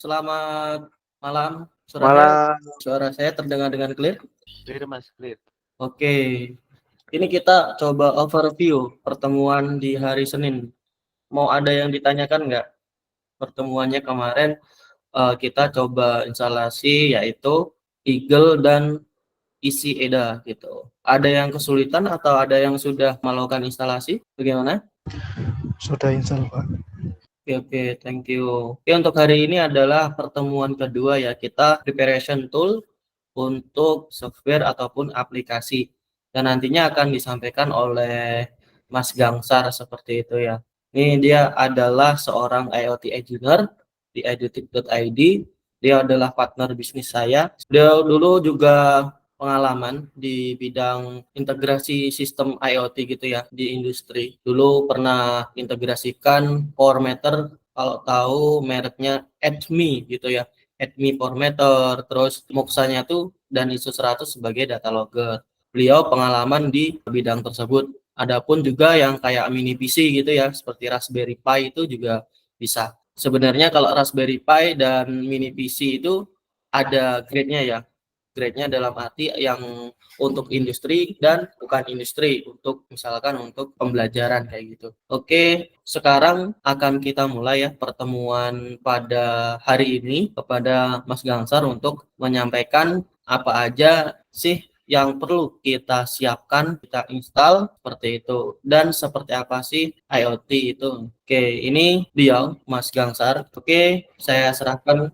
Selamat malam, Malah suara saya terdengar dengan clear? clear Mas, clear. Oke, ini kita coba overview pertemuan di hari Senin. Mau ada yang ditanyakan nggak? Pertemuannya kemarin kita coba instalasi yaitu Eagle dan isi EDA gitu. Ada yang kesulitan atau ada yang sudah melakukan instalasi? Bagaimana? Sudah install, Pak. Oke, thank you. Oke, untuk hari ini adalah pertemuan kedua ya, kita preparation tool untuk software ataupun aplikasi. Dan nantinya akan disampaikan oleh Mas Gangsar seperti itu ya. Ini dia adalah seorang IoT engineer di edutik.id. Dia adalah partner bisnis saya. Dia dulu juga pengalaman di bidang integrasi sistem IoT gitu ya di industri. Dulu pernah integrasikan Power Meter, kalau tahu mereknya Edme gitu ya. Edme Power Meter, terus Muxanya tuh dan ISO 100 sebagai data logger. Beliau pengalaman di bidang tersebut. Adapun juga yang kayak mini PC gitu ya, seperti Raspberry Pi itu juga bisa. Sebenarnya kalau Raspberry Pi dan mini PC itu ada grade-nya ya. Grade-nya dalam arti yang untuk industri dan bukan industri, untuk misalkan untuk pembelajaran kayak gitu. Oke, sekarang akan kita mulai ya pertemuan pada hari ini kepada Mas Gangsar untuk menyampaikan apa aja sih yang perlu kita siapkan, kita install seperti itu. Dan seperti apa sih IoT itu. Oke, ini dia Mas Gangsar. Oke, saya serahkan.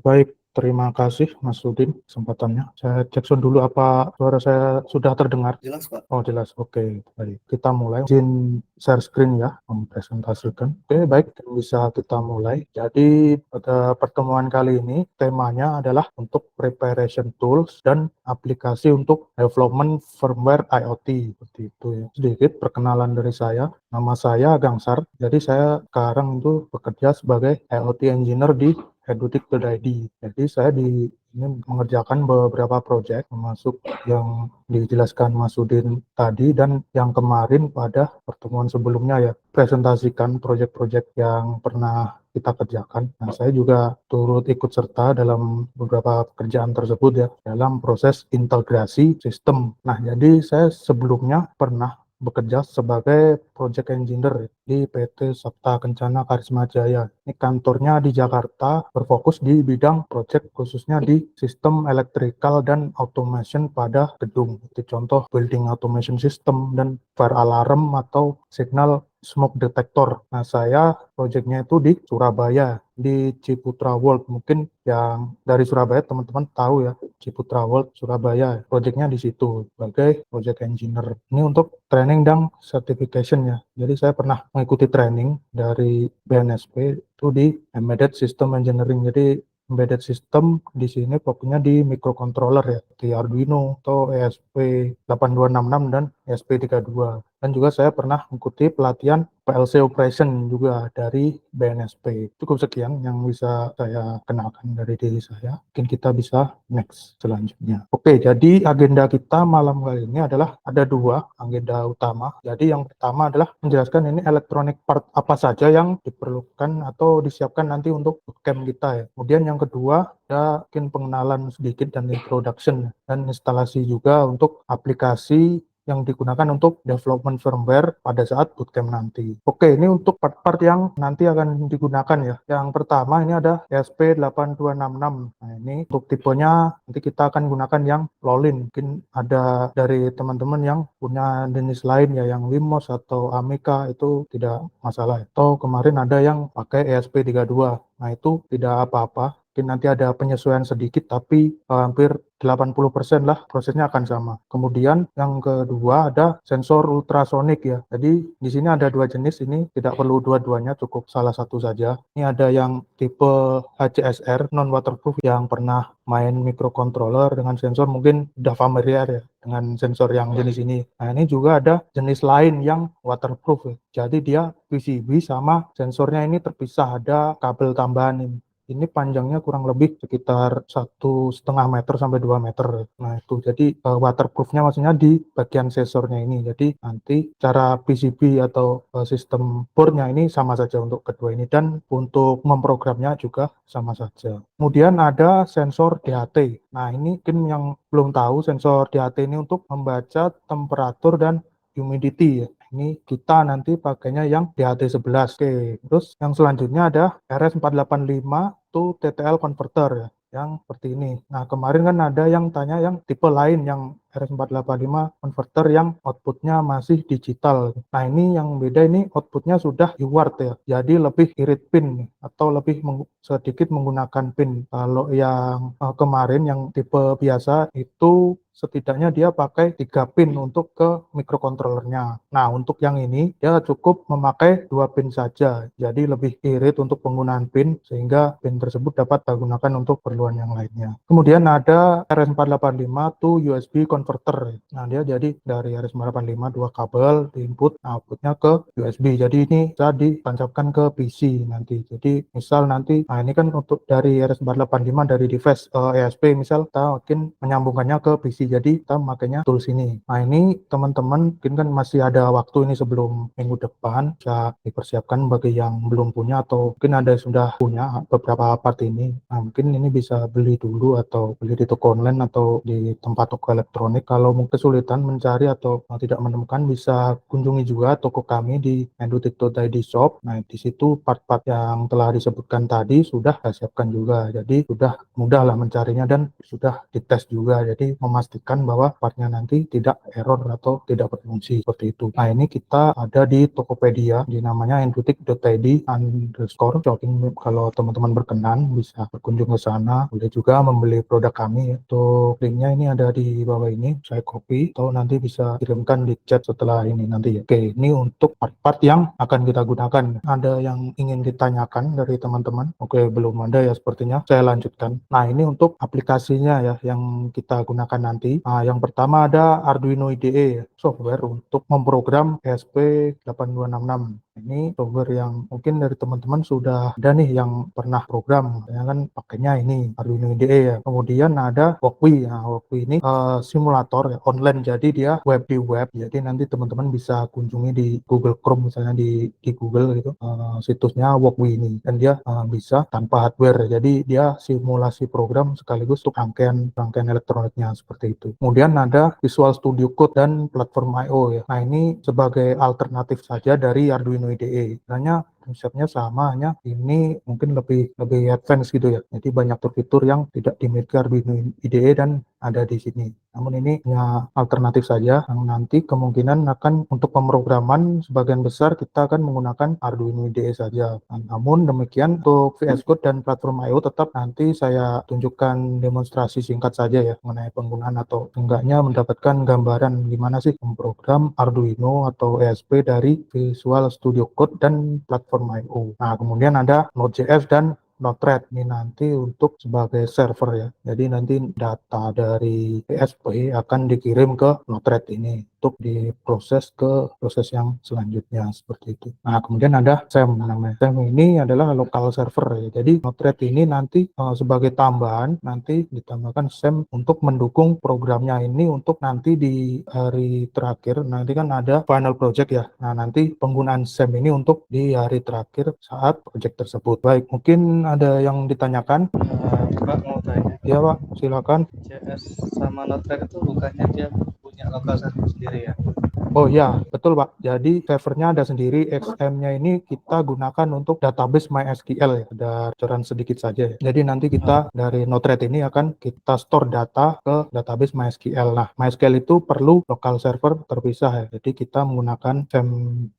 Baik, terima kasih Mas Rudin kesempatannya. Saya cek sound dulu apa suara saya sudah terdengar. Jelas, Pak. Oh, jelas. Oke, baik. Kita mulai. Izin share screen ya, mempresentasikan. Oke, baik. Bisa kita mulai. Jadi, pada pertemuan kali ini, temanya adalah untuk preparation tools dan aplikasi untuk development firmware IoT. Seperti itu ya. Sedikit perkenalan dari saya. Nama saya Gangsar. Jadi, saya sekarang itu bekerja sebagai IoT engineer di edutik.id. Jadi saya di ini mengerjakan beberapa proyek, termasuk yang dijelaskan Mas Udin tadi dan yang kemarin pada pertemuan sebelumnya ya, presentasikan proyek-proyek yang pernah kita kerjakan. Nah, saya juga turut ikut serta dalam beberapa pekerjaan tersebut ya, dalam proses integrasi sistem. Nah, jadi saya sebelumnya pernah bekerja sebagai project engineer di PT Sabta Kencana Karisma Jaya. Ini kantornya di Jakarta, berfokus di bidang project khususnya di sistem electrical dan automation pada gedung. Itu contoh building automation system dan fire alarm atau signal smoke detector. Nah, saya proyeknya itu di Surabaya, di Ciputra World. Mungkin yang dari Surabaya teman-teman tahu ya, Ciputra World Surabaya. Proyeknya di situ sebagai project engineer. Ini untuk training dan certification ya. Jadi saya pernah mengikuti training dari BNSP itu di Embedded System Engineering. Jadi embedded system di sini fokusnya di microcontroller ya, di Arduino atau ESP8266 dan ESP32. Dan juga saya pernah mengikuti pelatihan PLC operation juga dari BNSP. Cukup sekian yang bisa saya kenalkan dari diri saya. Mungkin kita bisa next selanjutnya. Oke, jadi agenda kita malam kali ini adalah ada dua agenda utama. Jadi yang pertama adalah menjelaskan ini elektronik part apa saja yang diperlukan atau disiapkan nanti untuk bootcamp kita ya. Kemudian yang kedua ada mungkin pengenalan sedikit dan introduction dan instalasi juga untuk aplikasi yang digunakan untuk development firmware pada saat bootcamp nanti. Oke, ini untuk part-part yang nanti akan digunakan ya. Yang pertama ini ada ESP8266. Nah, ini untuk tipenya nanti kita akan gunakan yang Lolin. Mungkin ada dari teman-teman yang punya jenis lain ya, yang Limos atau Amica itu tidak masalah. Atau kemarin ada yang pakai ESP32. Nah, itu tidak apa-apa. Mungkin nanti ada penyesuaian sedikit, tapi hampir 80% lah prosesnya akan sama. Kemudian yang kedua ada sensor ultrasonik ya. Jadi di sini ada dua jenis, ini tidak perlu dua-duanya, cukup salah satu saja. Ini ada yang tipe HCSR non waterproof, yang pernah main microcontroller dengan sensor mungkin udah familiar ya dengan sensor yang jenis ini. Nah, ini juga ada jenis lain yang waterproof ya. Jadi dia PCB sama sensornya ini terpisah, ada kabel tambahan ini. ini panjangnya kurang lebih sekitar 1,5 meter sampai 2 meter. Nah itu jadi waterproofnya maksudnya di bagian sensornya ini. Jadi nanti cara PCB atau sistem boardnya ini sama saja untuk kedua ini, dan untuk memprogramnya juga sama saja. Kemudian ada sensor DHT. Nah ini mungkin yang belum tahu, sensor DHT ini untuk membaca temperatur dan humidity ya. Ini kita nanti pakainya yang DHT11. Oke, terus yang selanjutnya ada RS485 to TTL converter ya, yang seperti ini. Nah, kemarin kan ada yang tanya yang tipe lain, yang RS485 converter yang outputnya masih digital. Nah, ini yang beda, ini outputnya sudah UART ya, jadi lebih irit pin atau lebih sedikit menggunakan pin. Kalau yang kemarin yang tipe biasa itu setidaknya dia pakai 3 pin untuk ke microcontrollernya. Nah, untuk yang ini dia cukup memakai 2 pin saja. Jadi lebih irit untuk penggunaan pin, sehingga pin tersebut dapat digunakan untuk keperluan yang lainnya. Kemudian ada RS485 to USB converter. Nah, dia jadi dari RS485 2 kabel di input, outputnya ke USB. Jadi ini bisa ditancapkan ke PC nanti. Jadi misal nanti, nah ini kan untuk dari RS485 dari device ESP, misal kita mungkin menyambungkannya ke PC. Jadi kita makanya tools ini. Nah ini teman-teman mungkin kan masih ada waktu ini sebelum minggu depan, bisa dipersiapkan bagi yang belum punya atau mungkin ada yang sudah punya beberapa part ini. Nah mungkin ini bisa beli dulu atau beli di toko online atau di tempat toko elektronik. Kalau mungkin kesulitan mencari atau tidak menemukan, bisa kunjungi juga toko kami di endutik.id shop. Nah di situ part-part yang telah disebutkan tadi sudah saya siapkan juga. Jadi sudah mudah lah mencarinya dan sudah dites juga. Jadi memastikan bahwa partnya nanti tidak error atau tidak berfungsi seperti itu. Nah ini kita ada di Tokopedia, di namanya endutik.id_shopping. Kalau teman-teman berkenan bisa berkunjung ke sana. Boleh juga membeli produk kami. Untuk linknya ini ada di bawah ini, saya copy atau nanti bisa kirimkan di chat setelah ini nanti ya. Oke, ini untuk part-part yang akan kita gunakan. Ada yang ingin ditanyakan dari teman-teman? Oke, belum ada ya sepertinya. Saya lanjutkan. Nah ini untuk aplikasinya ya yang kita gunakan nanti. Nah, yang pertama ada Arduino IDE, software untuk memprogram ESP8266. Ini software yang mungkin dari teman-teman sudah ada nih yang pernah program, ya kan pakainya ini Arduino IDE ya. Kemudian ada Walkwi. Nah, Walkwi ini simulator ya, online, jadi dia web di web. Jadi nanti teman-teman bisa kunjungi di Google Chrome misalnya, di Google gitu, situsnya Walkwi ini, dan dia bisa tanpa hardware. Jadi dia simulasi program sekaligus untuk rangkaian elektroniknya seperti itu. Kemudian ada Visual Studio Code dan platform I/O ya. Nah ini sebagai alternatif saja dari Arduino IDE. Sebenarnya konsepnya sama, hanya ini mungkin lebih advance gitu ya. Jadi banyak fitur yang tidak dimiliki Arduino IDE dan ada di sini. Namun ini hanya alternatif saja, yang nanti kemungkinan akan untuk pemrograman sebagian besar kita akan menggunakan Arduino IDE saja. Namun demikian untuk VS Code dan platform I/O tetap nanti saya tunjukkan demonstrasi singkat saja ya mengenai penggunaan atau enggaknya mendapatkan gambaran gimana sih memprogram Arduino atau ESP dari Visual Studio Code dan platform I/O. Nah, kemudian ada Node.js dan Node-RED ini nanti untuk sebagai server ya. Jadi nanti data dari ESP akan dikirim ke Node-RED ini untuk diproses ke proses yang selanjutnya seperti itu. Nah, kemudian ada SEM namanya. SEM ini adalah local server ya. Jadi Node-RED ini nanti sebagai tambahan nanti ditambahkan SEM untuk mendukung programnya ini untuk nanti di hari terakhir. Nanti kan ada final project ya. Nah, nanti penggunaan SEM ini untuk di hari terakhir saat project tersebut. Baik, mungkin ada yang ditanyakan? Pak mau tanya, Ya Pak, silakan. JS sama Node-RED itu bukannya dia punya lokal server sendiri ya? Oh ya, betul Pak. Jadi servernya ada sendiri, XM-nya ini kita gunakan untuk database MySQL ya. Ada bocoran sedikit saja ya. Jadi nanti kita dari Node-RED ini akan kita store data ke database MySQL. Nah, MySQL itu perlu local server terpisah ya. Jadi kita menggunakan SEM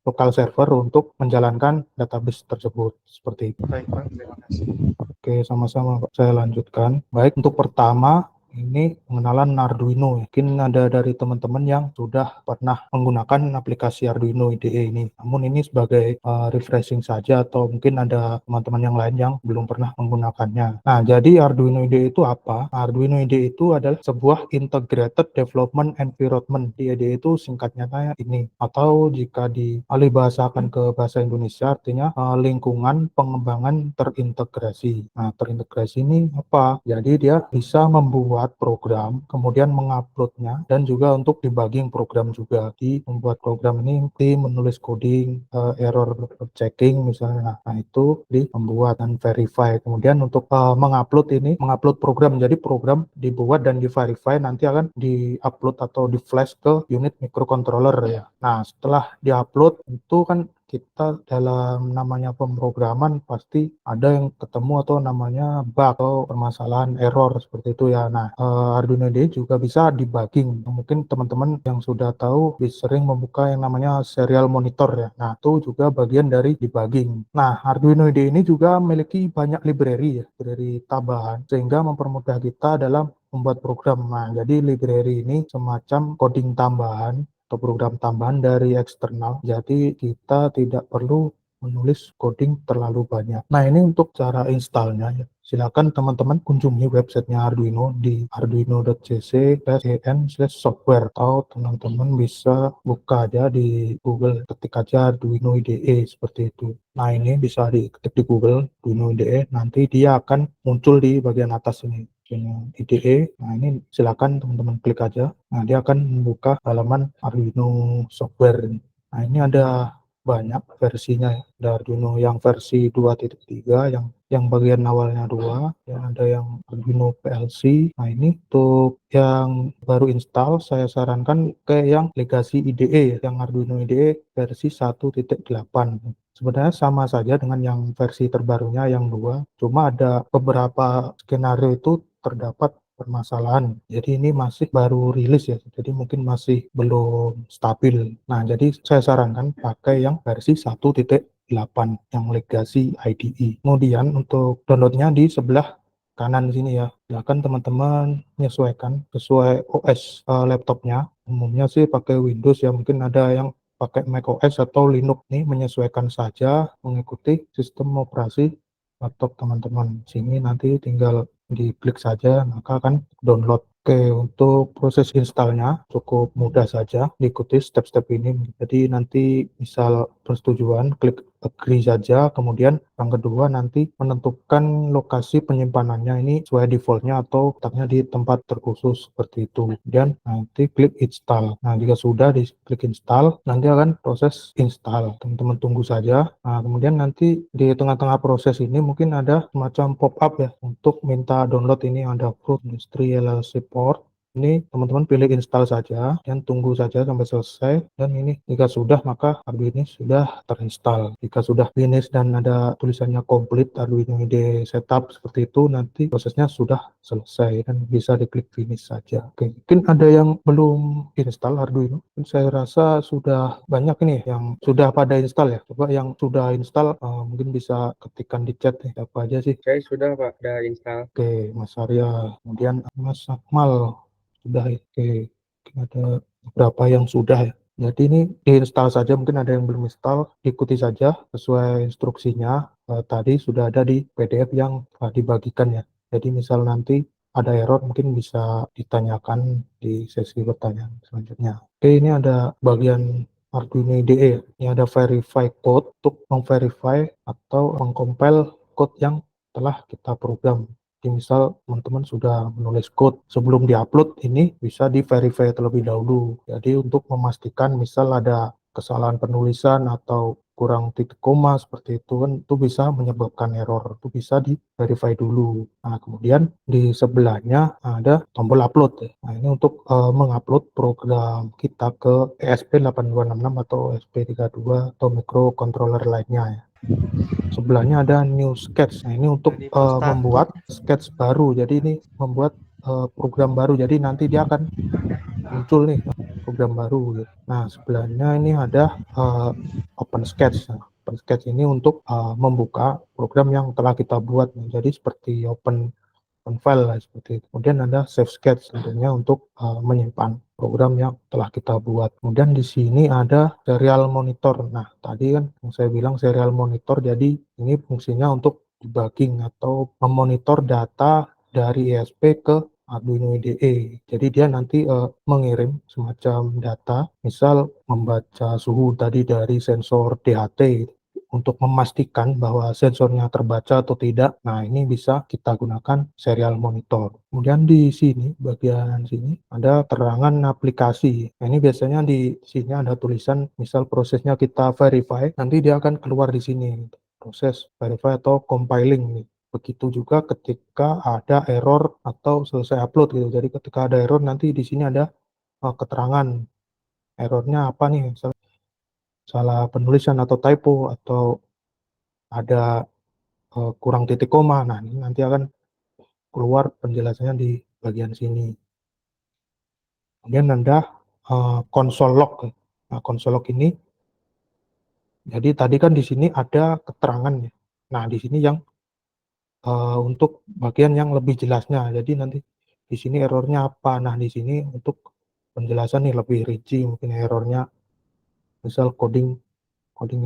local server untuk menjalankan database tersebut. Seperti itu. Baik Pak, terima kasih. Oke, sama-sama Pak. Saya lanjutkan. Baik, untuk pertama, ini ini pengenalan Arduino. Mungkin ada dari teman-teman yang sudah pernah menggunakan aplikasi Arduino IDE ini. Namun ini sebagai refreshing saja, atau mungkin ada teman-teman yang lain yang belum pernah menggunakannya. Nah, jadi Arduino IDE itu apa? Arduino IDE itu adalah sebuah Integrated Development Environment. IDE itu singkatnya kayak ini. Atau jika dialihbahasakan ke bahasa Indonesia artinya lingkungan pengembangan terintegrasi. Nah, terintegrasi ini apa? Jadi dia bisa membuat program, kemudian menguploadnya, dan juga untuk debugging program juga. Di membuat program ini menulis coding, error checking misalnya. Nah, itu membuat dan verify. Kemudian untuk mengupload program. Jadi program dibuat dan di-verify, nanti akan di-upload atau di-flash ke unit microcontroller ya. Nah, setelah di-upload itu kan kita dalam namanya pemrograman pasti ada yang ketemu atau namanya bug atau permasalahan error seperti itu ya. Nah, Arduino IDE juga bisa debugging. Mungkin teman-teman yang sudah tahu sering membuka yang namanya serial monitor ya. Nah, itu juga bagian dari debugging. Nah, Arduino IDE ini juga memiliki banyak library ya, library tambahan, sehingga mempermudah kita dalam membuat program. Nah, jadi library ini semacam coding tambahan atau program tambahan dari eksternal. Jadi kita tidak perlu menulis coding terlalu banyak. Nah, ini untuk cara installnya ya. Silakan teman-teman kunjungi websitenya Arduino di arduino.cc/en/software, atau teman-teman bisa buka aja di Google, ketik aja Arduino IDE seperti itu. Nah, ini bisa diketik di Google Arduino IDE, nanti dia akan muncul di bagian atas ini. IDE. Nah, ini silakan teman-teman klik aja. Nah, dia akan membuka halaman Arduino software. Nah, ini ada banyak versinya ya. Ada Arduino yang versi 2.3, yang bagian awalnya 2, yang ada yang Arduino PLC. Nah, ini untuk yang baru install saya sarankan ke yang Legacy IDE, yang Arduino IDE versi 1.8. Sebenarnya sama saja dengan yang versi terbarunya yang 2, cuma ada beberapa skenario itu terdapat permasalahan. Jadi ini masih baru rilis ya, jadi mungkin masih belum stabil. Nah, jadi saya sarankan pakai yang versi 1.8 yang Legacy IDE. Kemudian untuk downloadnya di sebelah kanan sini ya. Silakan teman-teman menyesuaikan sesuai OS laptopnya. Umumnya sih pakai Windows ya, mungkin ada yang pakai macOS atau Linux. Nih menyesuaikan saja mengikuti sistem operasi laptop teman-teman. Sini nanti tinggal diklik saja, maka akan download. Oke, untuk proses installnya cukup mudah saja, diikuti step-step ini. Jadi nanti misal persetujuan, klik agree saja, kemudian yang kedua nanti menentukan lokasi penyimpanannya ini sesuai defaultnya atau letaknya di tempat terkhusus seperti itu. Kemudian nanti klik install. Nah, jika sudah diklik install, nanti akan proses install. Teman-teman tunggu saja. Nah, kemudian nanti di tengah-tengah proses ini mungkin ada semacam pop-up ya untuk minta download. Ini ada Fruit Industrial Support. Ini teman-teman pilih install saja dan tunggu saja sampai selesai. Dan ini jika sudah, maka Arduino ini sudah terinstall. Jika sudah finish dan ada tulisannya complete Arduino IDE setup seperti itu, nanti prosesnya sudah selesai dan bisa diklik finish saja. Oke, mungkin ada yang belum install Arduino. Saya rasa sudah banyak ini yang sudah pada install ya. Coba yang sudah install mungkin bisa ketikkan di chat nih, apa aja sih. Saya sudah Pak, udah install. Oke, Mas Arya, kemudian Mas Akmal sudah. Oke, ada beberapa yang sudah ya. Jadi ini diinstal saja, mungkin ada yang belum install, ikuti saja sesuai instruksinya. Tadi sudah ada di PDF yang dibagikan ya. Jadi misal nanti ada error mungkin bisa ditanyakan di sesi pertanyaan selanjutnya. Oke, ini ada bagian Arduino IDE. Ini ada verify code untuk memverify atau mengcompile code yang telah kita program. Jadi misal teman-teman sudah menulis code, sebelum diupload ini bisa di-verify terlebih dahulu. Jadi untuk memastikan misal ada kesalahan penulisan atau kurang titik koma seperti itu kan, itu bisa menyebabkan error, itu bisa di-verify dulu. Nah, kemudian di sebelahnya ada tombol upload ya. Nah, ini untuk mengupload program kita ke ESP8266 atau ESP32 atau microcontroller lainnya ya. Sebelahnya ada new sketch. Nah, ini untuk membuat sketch baru. Jadi ini membuat program baru. Jadi nanti dia akan muncul nih program baru gitu. Nah, sebelahnya ini ada open sketch. Nah, open sketch ini untuk membuka program yang telah kita buat. Jadi seperti open open file lah seperti itu. Kemudian ada save sketch tentunya untuk menyimpan program yang telah kita buat. Kemudian di sini ada serial monitor. Nah, tadi kan yang saya bilang serial monitor, jadi ini fungsinya untuk debugging atau memonitor data dari ESP ke Arduino IDE. Jadi dia nanti mengirim semacam data, misal membaca suhu tadi dari sensor DHT untuk memastikan bahwa sensornya terbaca atau tidak. Nah, ini bisa kita gunakan serial monitor. Kemudian di sini, bagian sini ada terangan aplikasi. Nah, ini biasanya di sini ada tulisan, misal prosesnya kita verify, nanti dia akan keluar di sini proses verify atau compiling. Begitu juga ketika ada error atau selesai upload gitu. Jadi ketika ada error nanti di sini ada keterangan errornya apa nih, salah penulisan atau typo atau ada kurang titik koma. Nah, ini nanti akan keluar penjelasannya di bagian sini. Kemudian ada console log. Nah, console log ini, jadi tadi kan di sini ada keterangannya. Nah, di sini yang untuk bagian yang lebih jelasnya. Jadi nanti di sini errornya apa. Nah, di sini untuk penjelasan nih lebih rinci, mungkin errornya misal coding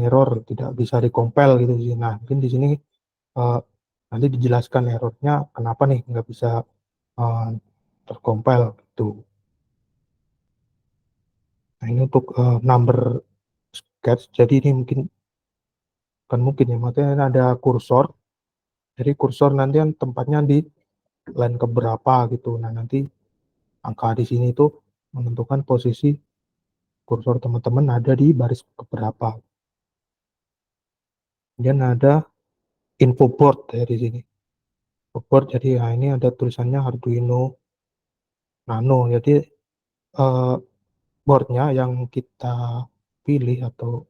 error tidak bisa dikompil gitu. Nah, mungkin di sini nanti dijelaskan errornya kenapa nih nggak bisa tercompile gitu. Nah, ini untuk number sketch. Jadi ini mungkin ya, makanya ada kursor. Jadi kursor nanti kan tempatnya di line keberapa gitu. Nah, nanti angka di sini itu menentukan posisi kursor teman-teman ada di baris keberapa. Kemudian ada info board ya di sini. Info board, jadi nah ini ada tulisannya Arduino Nano. Jadi boardnya yang kita pilih atau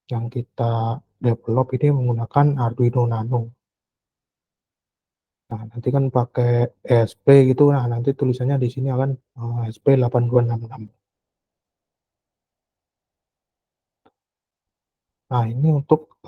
yang kita develop ini menggunakan Arduino Nano. Nah, nanti kan pakai ESP gitu. Nah, nanti tulisannya di sini akan ESP8266. Nah, ini untuk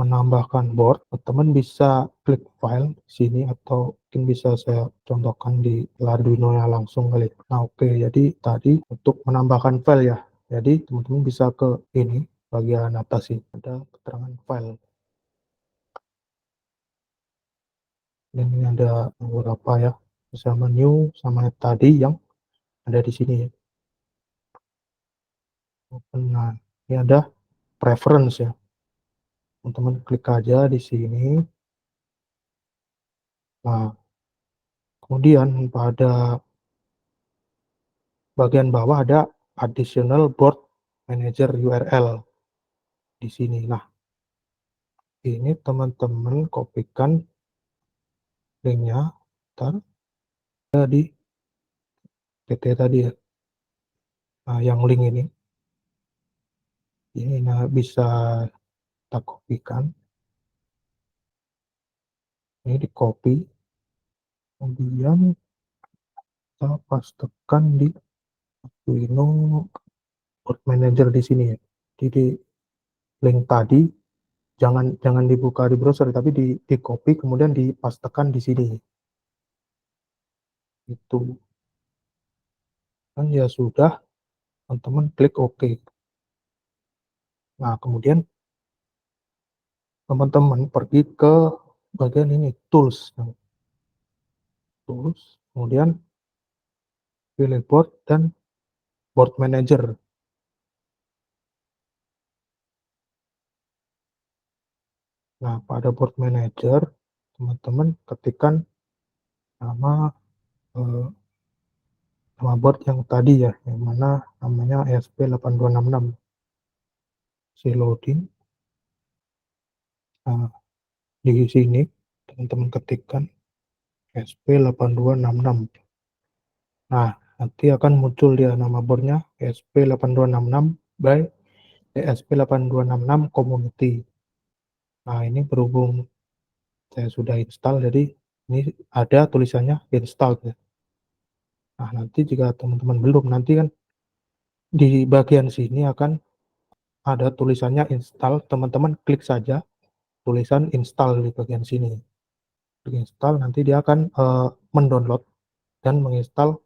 menambahkan board, teman bisa klik file di sini atau mungkin bisa saya contohkan di Arduino nya langsung kali. Nah, oke, jadi tadi untuk menambahkan file ya. Jadi teman-teman bisa ke ini bagian atas ini ada keterangan file. Dan ini ada beberapa ya, sama new sama tadi yang ada di sini ya. Nah, ini ada preference ya. Teman-teman klik aja di sini. Nah, kemudian pada bagian bawah ada additional board manager URL di sini. Nah, ini teman-teman kopikan linknya, ntar di PT tadi ya. Nah, yang link ini nah, bisa kita kopikan. Ini di copy, kemudian kita pastekan di Arduino board manager di sini ya. Jadi di link tadi jangan dibuka di browser, tapi di copy kemudian dipastekan di sini. Itu kan ya sudah, teman-teman klik OK. Nah, kemudian teman-teman pergi ke bagian ini tools, kemudian pilih board dan board manager. Nah, pada board manager teman-teman ketikkan nama nama board yang tadi ya, yang mana namanya ESP8266. Si loading. Nah, di sini teman-teman ketikkan ESP8266. Nah, nanti akan muncul dia nama boardnya ESP8266 by ESP8266 Community. Nah, ini berhubung saya sudah install, jadi ini ada tulisannya install ya. Nah, nanti jika teman-teman belum, nanti kan di bagian sini akan ada tulisannya install, teman-teman klik saja tulisan install di bagian sini. install, nanti dia akan mendownload dan menginstal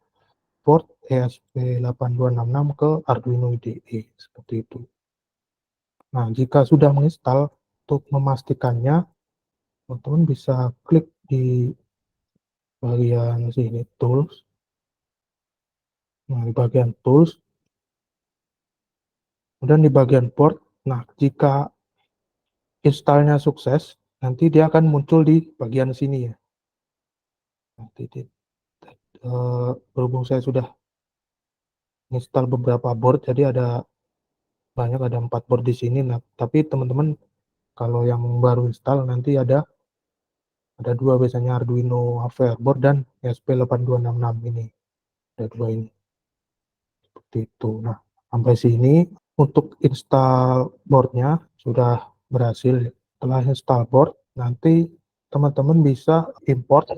board ESP8266 ke Arduino IDE seperti itu. Nah, jika sudah menginstal, untuk memastikannya teman-teman bisa klik di bagian sini tools. Nah, di bagian tools, kemudian di bagian board. Nah, jika installnya sukses, nanti dia akan muncul di bagian sini ya. Nanti berhubung saya sudah install beberapa board, jadi ada 4 board di sini. Nah, tapi teman-teman kalau yang baru install nanti ada 2 biasanya, Arduino Hardware Board dan ESP8266 ini. Ada 2 ini. Seperti itu. Nah, sampai sini untuk install boardnya sudah berhasil. Setelah install board, nanti teman-teman bisa import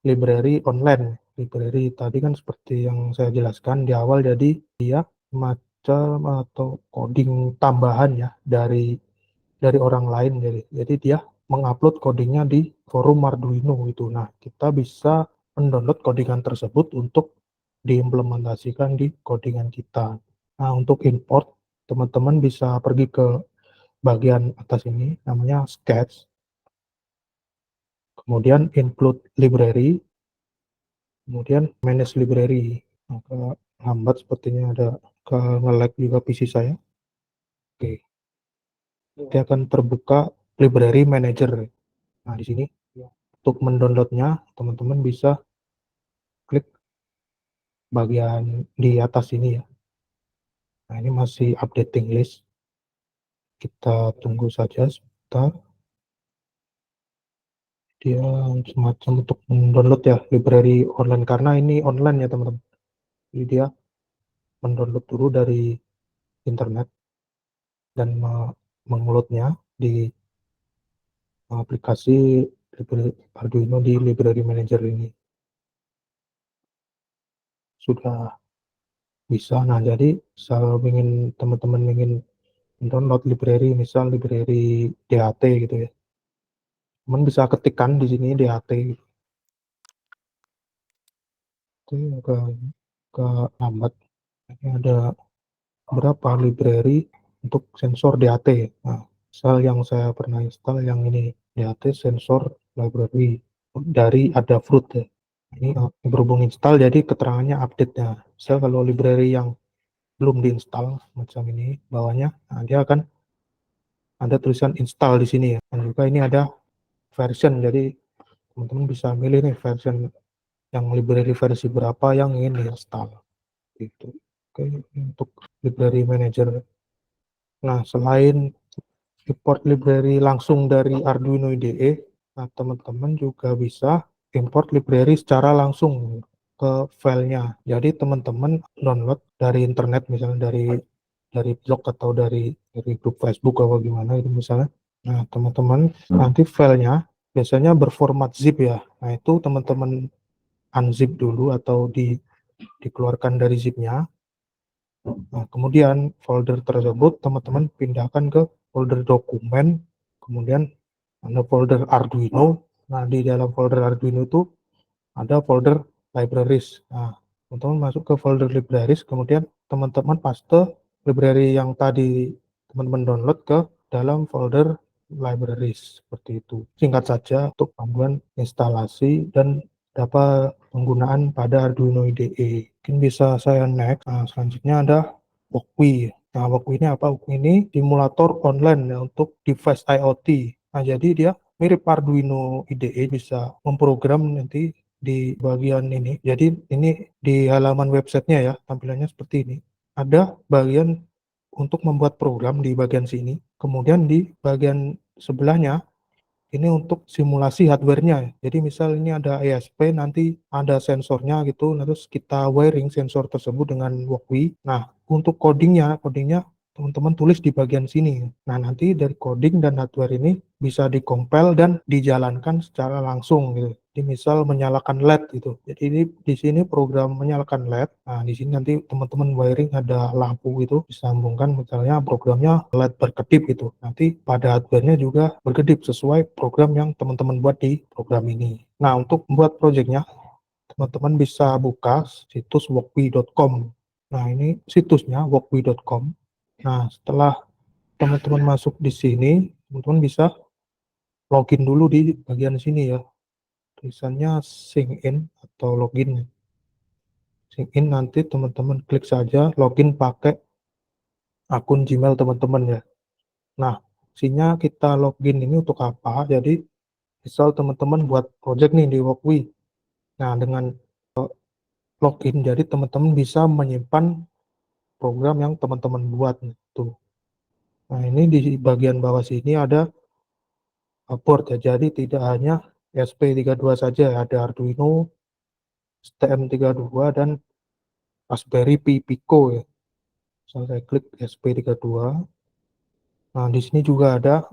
library online. Library tadi kan seperti yang saya jelaskan di awal, jadi dia macam atau coding tambahan ya dari orang lain. Jadi dia mengupload codingnya di forum Arduino gitu. Nah, kita bisa mendownload codingan tersebut untuk diimplementasikan di codingan kita. Nah, untuk import, teman-teman bisa pergi ke bagian atas ini, namanya Sketch. Kemudian Include Library. Kemudian Manage Library. Maka lambat sepertinya ada nge-lag juga PC saya. Oke. Dia akan terbuka Library Manager. Nah, di sini untuk mendownloadnya, teman-teman bisa klik bagian di atas ini ya. Nah, ini masih updating list. Kita tunggu saja sebentar. Dia semacam untuk mendownload ya library online, karena ini online ya teman-teman. Jadi dia mendownload dulu dari internet dan menguploadnya di aplikasi Arduino di Library Manager ini. Sudah bisa. Nah, jadi kalau teman-teman ingin download library, misal library DHT gitu ya, teman bisa ketikkan di sini DHT. Itu agak lambat. Ini ada berapa library untuk sensor DHT. Nah, misal yang saya pernah install yang ini, DHT sensor library dari Adafruit ya. Ini berhubung install, jadi keterangannya update-nya. Misal kalau library yang belum diinstal macam ini bawahnya, nah dia akan ada tulisan install di sini ya. Dan juga ini ada version, jadi teman-teman bisa milih nih version yang library versi berapa yang ingin diinstal gitu. Oke, untuk library manager. Nah, selain import library langsung dari Arduino IDE, nah teman-teman juga bisa import library secara langsung ke filenya. Jadi teman-teman download dari internet, misalnya dari blog atau dari grup Facebook atau gimana itu misalnya. Nah, teman-teman nanti filenya biasanya berformat zip ya. Nah, itu teman-teman unzip dulu atau dikeluarkan dari zipnya. Nah, kemudian folder tersebut teman-teman pindahkan ke folder dokumen, kemudian ada folder Arduino. Nah, di dalam folder Arduino itu ada folder libraries. Nah, teman-teman masuk ke folder libraries, kemudian teman-teman paste library yang tadi teman-teman download ke dalam folder libraries, seperti itu. Singkat saja untuk panduan instalasi dan dapat penggunaan pada Arduino IDE. Mungkin bisa saya next. Nah, selanjutnya ada Walkwi. Nah, Walkwi ini apa? Walkwi ini simulator online ya, untuk device IoT. Nah, jadi dia mirip Arduino IDE, bisa memprogram nanti di bagian ini. Jadi ini di halaman websitenya ya, tampilannya seperti ini. Ada bagian untuk membuat program di bagian sini. Kemudian di bagian sebelahnya ini untuk simulasi hardware-nya. Jadi misal ini ada ESP, nanti ada sensornya gitu, terus kita wiring sensor tersebut dengan Walkwi. Nah, untuk codingnya teman-teman tulis di bagian sini. Nah, nanti dari coding dan hardware ini bisa dikompil dan dijalankan secara langsung gitu. Jadi misal menyalakan LED gitu. Jadi ini di sini program menyalakan LED. Nah, di sini nanti teman-teman wiring ada lampu gitu disambungkan, misalnya programnya LED berkedip gitu. Nanti pada hardware-nya juga berkedip sesuai program yang teman-teman buat di program ini. Nah, untuk membuat projectnya teman-teman bisa buka situs walkbee.com. Nah, ini situsnya walkbee.com. Nah, setelah teman-teman masuk di sini, teman-teman bisa login dulu di bagian sini ya. Tulisannya sign in atau login. Sign in nanti teman-teman klik saja login pakai akun Gmail teman-teman ya. Nah, fungsinya kita login ini untuk apa? Jadi, misal teman-teman buat project nih di Workwe. Nah, dengan login, jadi teman-teman bisa menyimpan program yang teman-teman buat tuh. Nah, ini di bagian bawah sini ada board ya. Jadi tidak hanya SP32 saja, ada Arduino, STM32 dan Raspberry Pi Pico ya. Saya klik SP32. Nah, di sini juga ada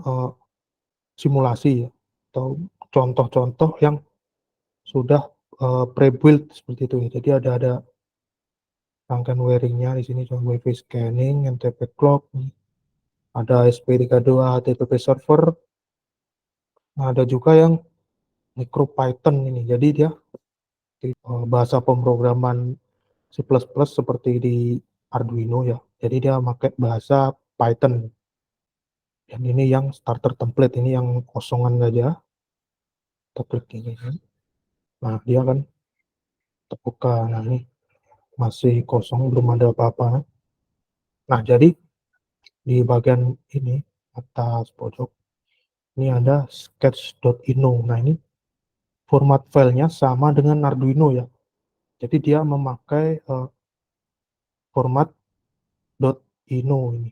simulasi ya, atau contoh-contoh yang sudah pre-built seperti itu ya. Jadi ada rangkaian wiringnya di sini, contoh WiFi scanning, NTP clock, ada SP32 HTTP server. Nah, ada juga yang MicroPython ini. Jadi dia bahasa pemrograman C++ seperti di Arduino ya. Jadi dia pakai bahasa Python. Dan ini yang starter template, ini yang kosongan saja. Kita klik ini. Nah, dia kan terbuka. Nah, ini masih kosong, belum ada apa-apa. Nah, jadi di bagian ini atas pojok ini ada sketch.ino. Nah, ini format filenya sama dengan Arduino ya. Jadi dia memakai format .ino ini.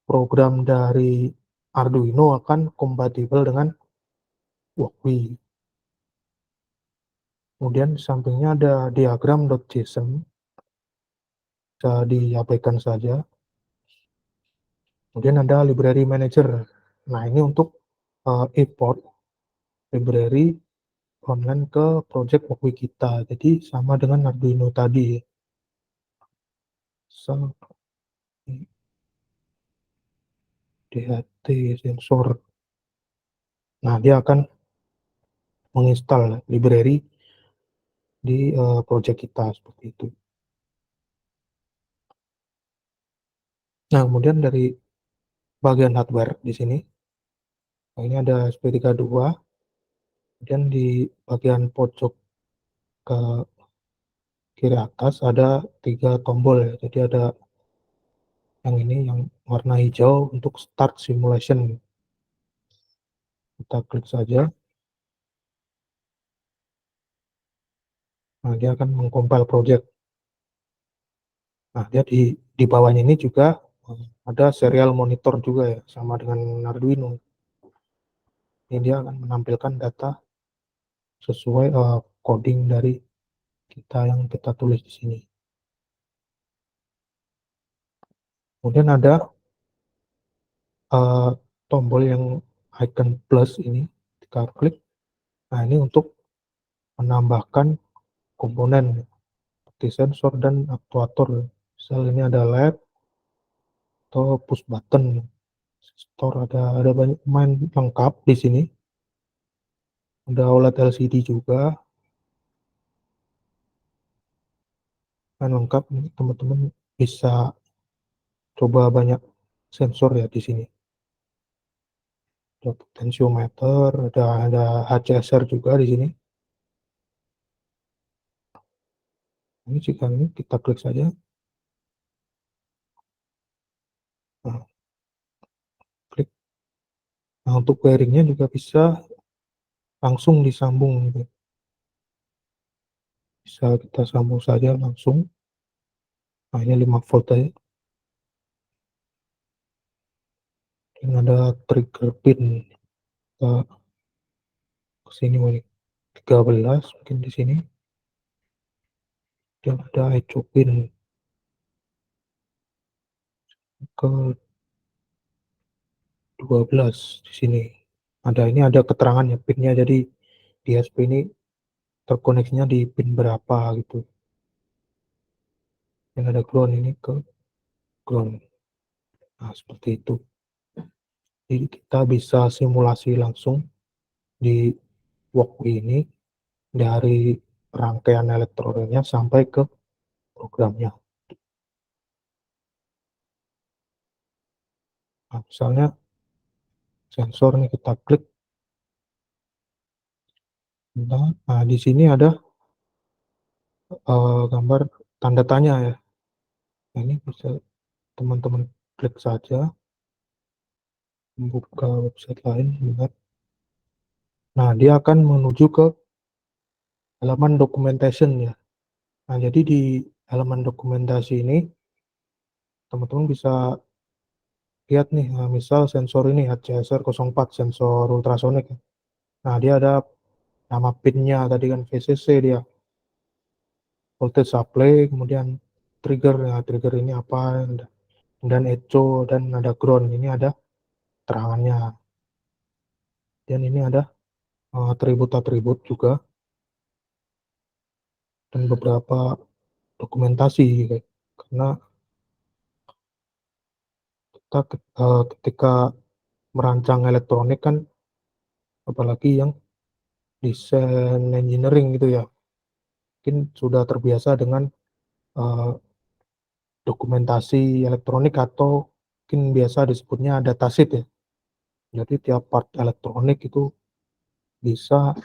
Program dari Arduino akan kompatibel dengan Walkbee. Kemudian di sampingnya ada diagram.json, bisa diabaikan saja. Kemudian ada library manager. Nah, ini untuk import library online ke project Walkbee kita. Jadi sama dengan Arduino tadi. So, DHT sensor. Nah, dia akan menginstal library di project kita seperti itu. Nah, kemudian dari bagian hardware di sini, ini ada SP32, kemudian di bagian pojok ke kiri atas ada 3 tombol ya. Jadi ada yang ini yang warna hijau untuk start simulation. Kita klik saja. Nah, dia akan mengcompile project. Nah, dia di bawahnya ini juga ada serial monitor juga ya, sama dengan Arduino. Ini dia akan menampilkan data sesuai coding dari kita yang kita tulis di sini. Kemudian ada tombol yang icon plus ini, kita klik. Nah, ini untuk menambahkan komponen seperti sensor dan aktuator. Misal ini ada LED atau push button, store, ada banyak main lengkap di sini. Ada OLED LCD juga, main lengkap. Teman-teman bisa coba banyak sensor ya di sini. Ada potentiometer, ada HCSR juga di sini. Ini jika ini kita klik saja. Nah, klik. Nah, untuk wiringnya juga bisa langsung disambung gitu. Bisa kita sambung saja langsung. Nah, ini 5 volt aja. Dan ada trigger pin. Kita ke sini 13 mungkin di sini. Dan ada echo pin ke 12 di sini. Ini ada keterangan ya pinnya, jadi DSP ini terkoneksinya di pin berapa gitu. Yang ada ground ini ke ground. Nah, seperti itu. Jadi kita bisa simulasi langsung di walkway ini dari rangkaian elektroniknya sampai ke programnya. Nah, misalnya sensor nih kita klik. Nah, di sini ada gambar tanda tanya ya. Nah, ini bisa teman-teman klik saja, buka website lain, lihat. Nah, dia akan menuju ke halaman documentation ya. Nah, jadi di halaman dokumentasi ini teman-teman bisa lihat nih, misal sensor ini HCSR 04 sensor ultrasonik. Nah, dia ada nama pinnya tadi kan VCC, dia voltage supply, kemudian trigger. Nah, trigger ini apa, dan echo, dan ada ground, ini ada terangannya, dan ini ada atribut-atribut juga, dan beberapa dokumentasi karena kita ketika merancang elektronik kan, apalagi yang desain engineering gitu ya, mungkin sudah terbiasa dengan uh, dokumentasi elektronik, atau mungkin biasa disebutnya datasheet ya. Jadi tiap part elektronik itu bisa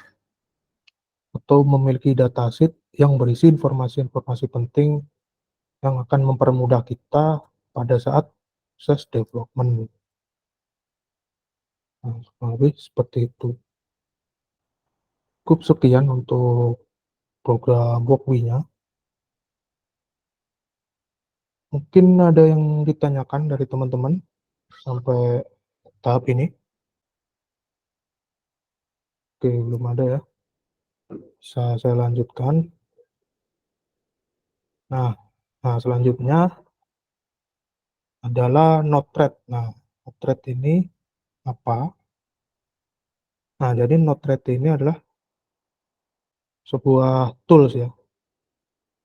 atau memiliki datasheet yang berisi informasi-informasi penting yang akan mempermudah kita pada saat proses development. Nah, kurang lebih seperti itu. Cukup sekian untuk program Walkway-nya. Mungkin ada yang ditanyakan dari teman-teman sampai tahap ini? Oke, belum ada ya. Bisa saya lanjutkan. Nah, selanjutnya adalah Node-RED. Nah, Node-RED ini apa? Nah, jadi Node-RED ini adalah sebuah tools ya.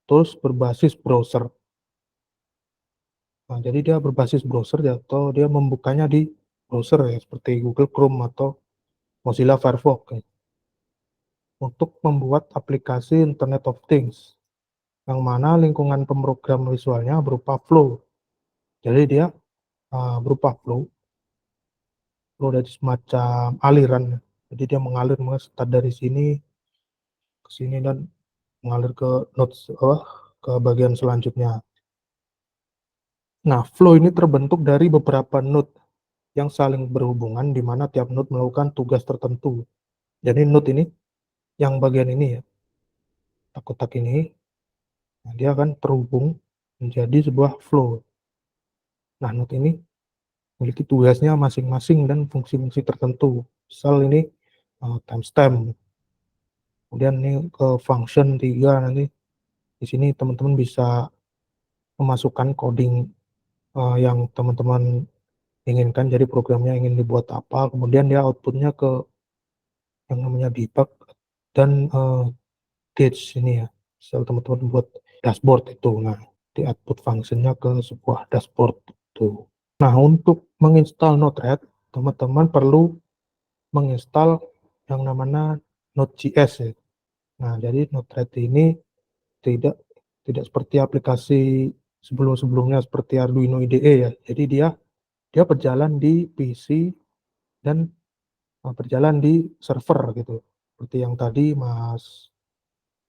Tools berbasis browser. Nah, jadi dia berbasis browser ya, atau dia membukanya di browser ya, seperti Google Chrome atau Mozilla Firefox ya, untuk membuat aplikasi Internet of Things, yang mana lingkungan pemrogram visualnya berupa flow. Jadi dia berupa flow dari semacam aliran. Jadi dia mengalir start dari sini ke sini dan mengalir ke nodes ke bagian selanjutnya. Nah, flow ini terbentuk dari beberapa node yang saling berhubungan, di mana tiap node melakukan tugas tertentu. Jadi node ini, yang bagian ini ya, kotak ini, nah dia akan terhubung menjadi sebuah flow. Nah, node ini memiliki tugasnya masing-masing dan fungsi-fungsi tertentu. Misal ini timestamp, kemudian ini ke function 3, nanti di sini teman-teman bisa memasukkan coding yang teman-teman inginkan, jadi programnya ingin dibuat apa, kemudian dia outputnya ke yang namanya debug dan gauge ini ya. Misal teman-teman buat dashboard itu, nah di output functionnya ke sebuah dashboard itu. Nah, untuk menginstal Node-RED, teman-teman perlu menginstal yang namanya Node.js ya. Nah, jadi Node-RED ini tidak seperti aplikasi sebelum-sebelumnya seperti Arduino IDE ya. Jadi dia berjalan di PC dan berjalan di server gitu. Seperti yang tadi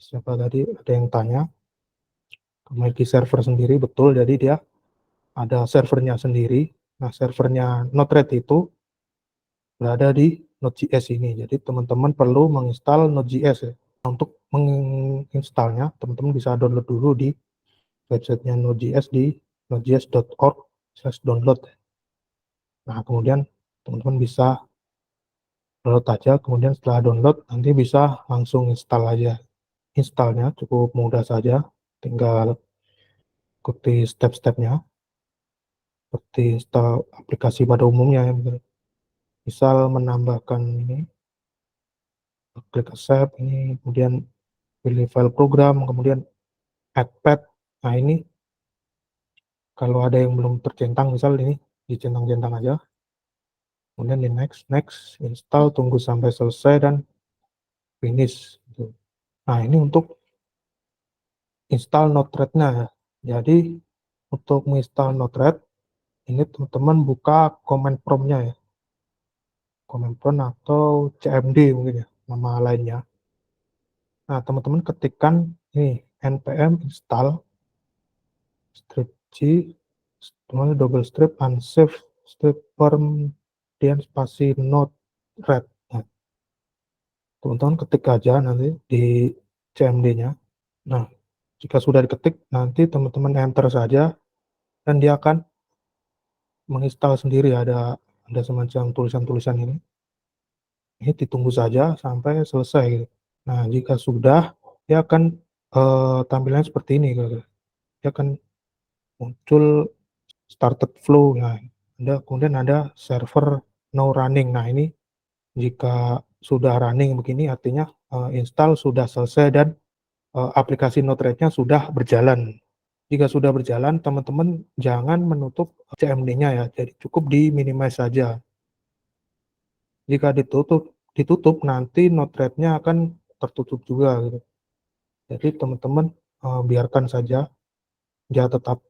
siapa tadi ada yang tanya, memiliki server sendiri, betul. Jadi dia ada servernya sendiri. Nah, servernya Node-RED itu berada di Node.js ini. Jadi teman-teman perlu menginstal Node.js ya. Untuk menginstalnya, teman-teman bisa download dulu di websitenya Node.js di nodejs.org/download. Nah, kemudian teman-teman bisa download aja, kemudian setelah download nanti bisa langsung install aja. Installnya cukup mudah saja, tinggal ikuti step-stepnya seperti install aplikasi pada umumnya ya. Misal menambahkan ini klik accept ini, kemudian pilih file program, kemudian add path. Nah ini kalau ada yang belum tercentang, misal ini dicentang-centang aja, kemudian di next, install, tunggu sampai selesai dan finish. Nah ini untuk install Node-RED-nya ya. Jadi untuk menginstal Node-RED, ini teman-teman buka command prompt-nya ya, command prompt atau CMD mungkin ya nama lainnya. Nah teman-teman ketikkan ini npm install strip c, kemudian double strip unsafe strip kemudian spasi Node-RED. Nah, teman-teman ketik aja nanti di CMD-nya. Nah jika sudah diketik, nanti teman-teman enter saja dan dia akan menginstal sendiri. Ada semacam tulisan-tulisan ini. Ini ditunggu saja sampai selesai. Nah, jika sudah, dia akan tampilannya seperti ini. Dia akan muncul started flow. Nah, kemudian ada server no running. Nah, ini jika sudah running begini, artinya install sudah selesai dan aplikasi Node-RED-nya sudah berjalan. Jika sudah berjalan, teman-teman jangan menutup CMD-nya ya. Jadi cukup di minimize saja. Jika ditutup nanti Node-RED-nya akan tertutup juga gitu. Jadi teman-teman biarkan saja dia tetap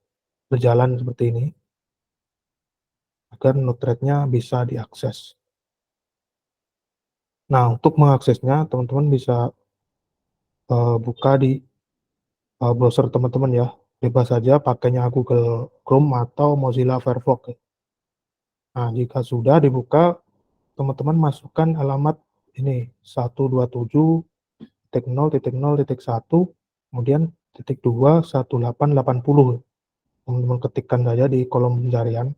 berjalan seperti ini agar Node-RED-nya bisa diakses. Nah, untuk mengaksesnya teman-teman bisa buka di browser teman-teman ya. Bebas saja pakainya Google Chrome atau Mozilla Firefox. Nah, jika sudah dibuka, teman-teman masukkan alamat ini 127.0.0.1 kemudian .2 1880. Teman-teman ketikkan saja di kolom pencarian,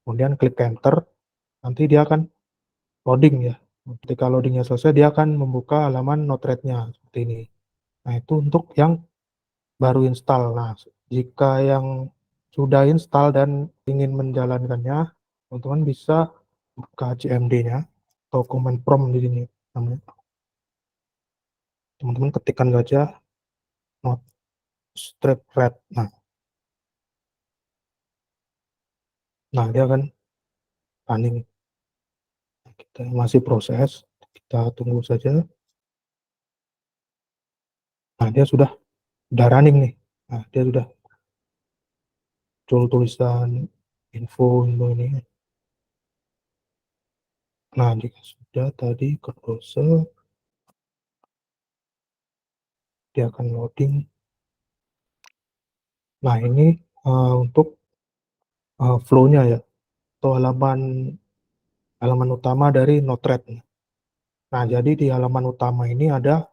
kemudian klik enter, nanti dia akan loading ya. Ketika loadingnya selesai, dia akan membuka halaman Node-RED-nya seperti ini. Nah, itu untuk yang baru install. Nah, jika yang sudah install dan ingin menjalankannya, teman-teman bisa buka CMD-nya atau command prompt di sini namanya. Teman-teman ketikkan saja Node strip red. Nah, dia akan running. Kita masih proses, kita tunggu saja. Nah, dia sudah running nih. Nah, dia sudah muncul tulisan info ini. Nah, jika sudah tadi ke browser, dia akan loading. Nah, ini untuk flow-nya ya, atau halaman utama dari Node-RED. Nah, jadi di halaman utama ini ada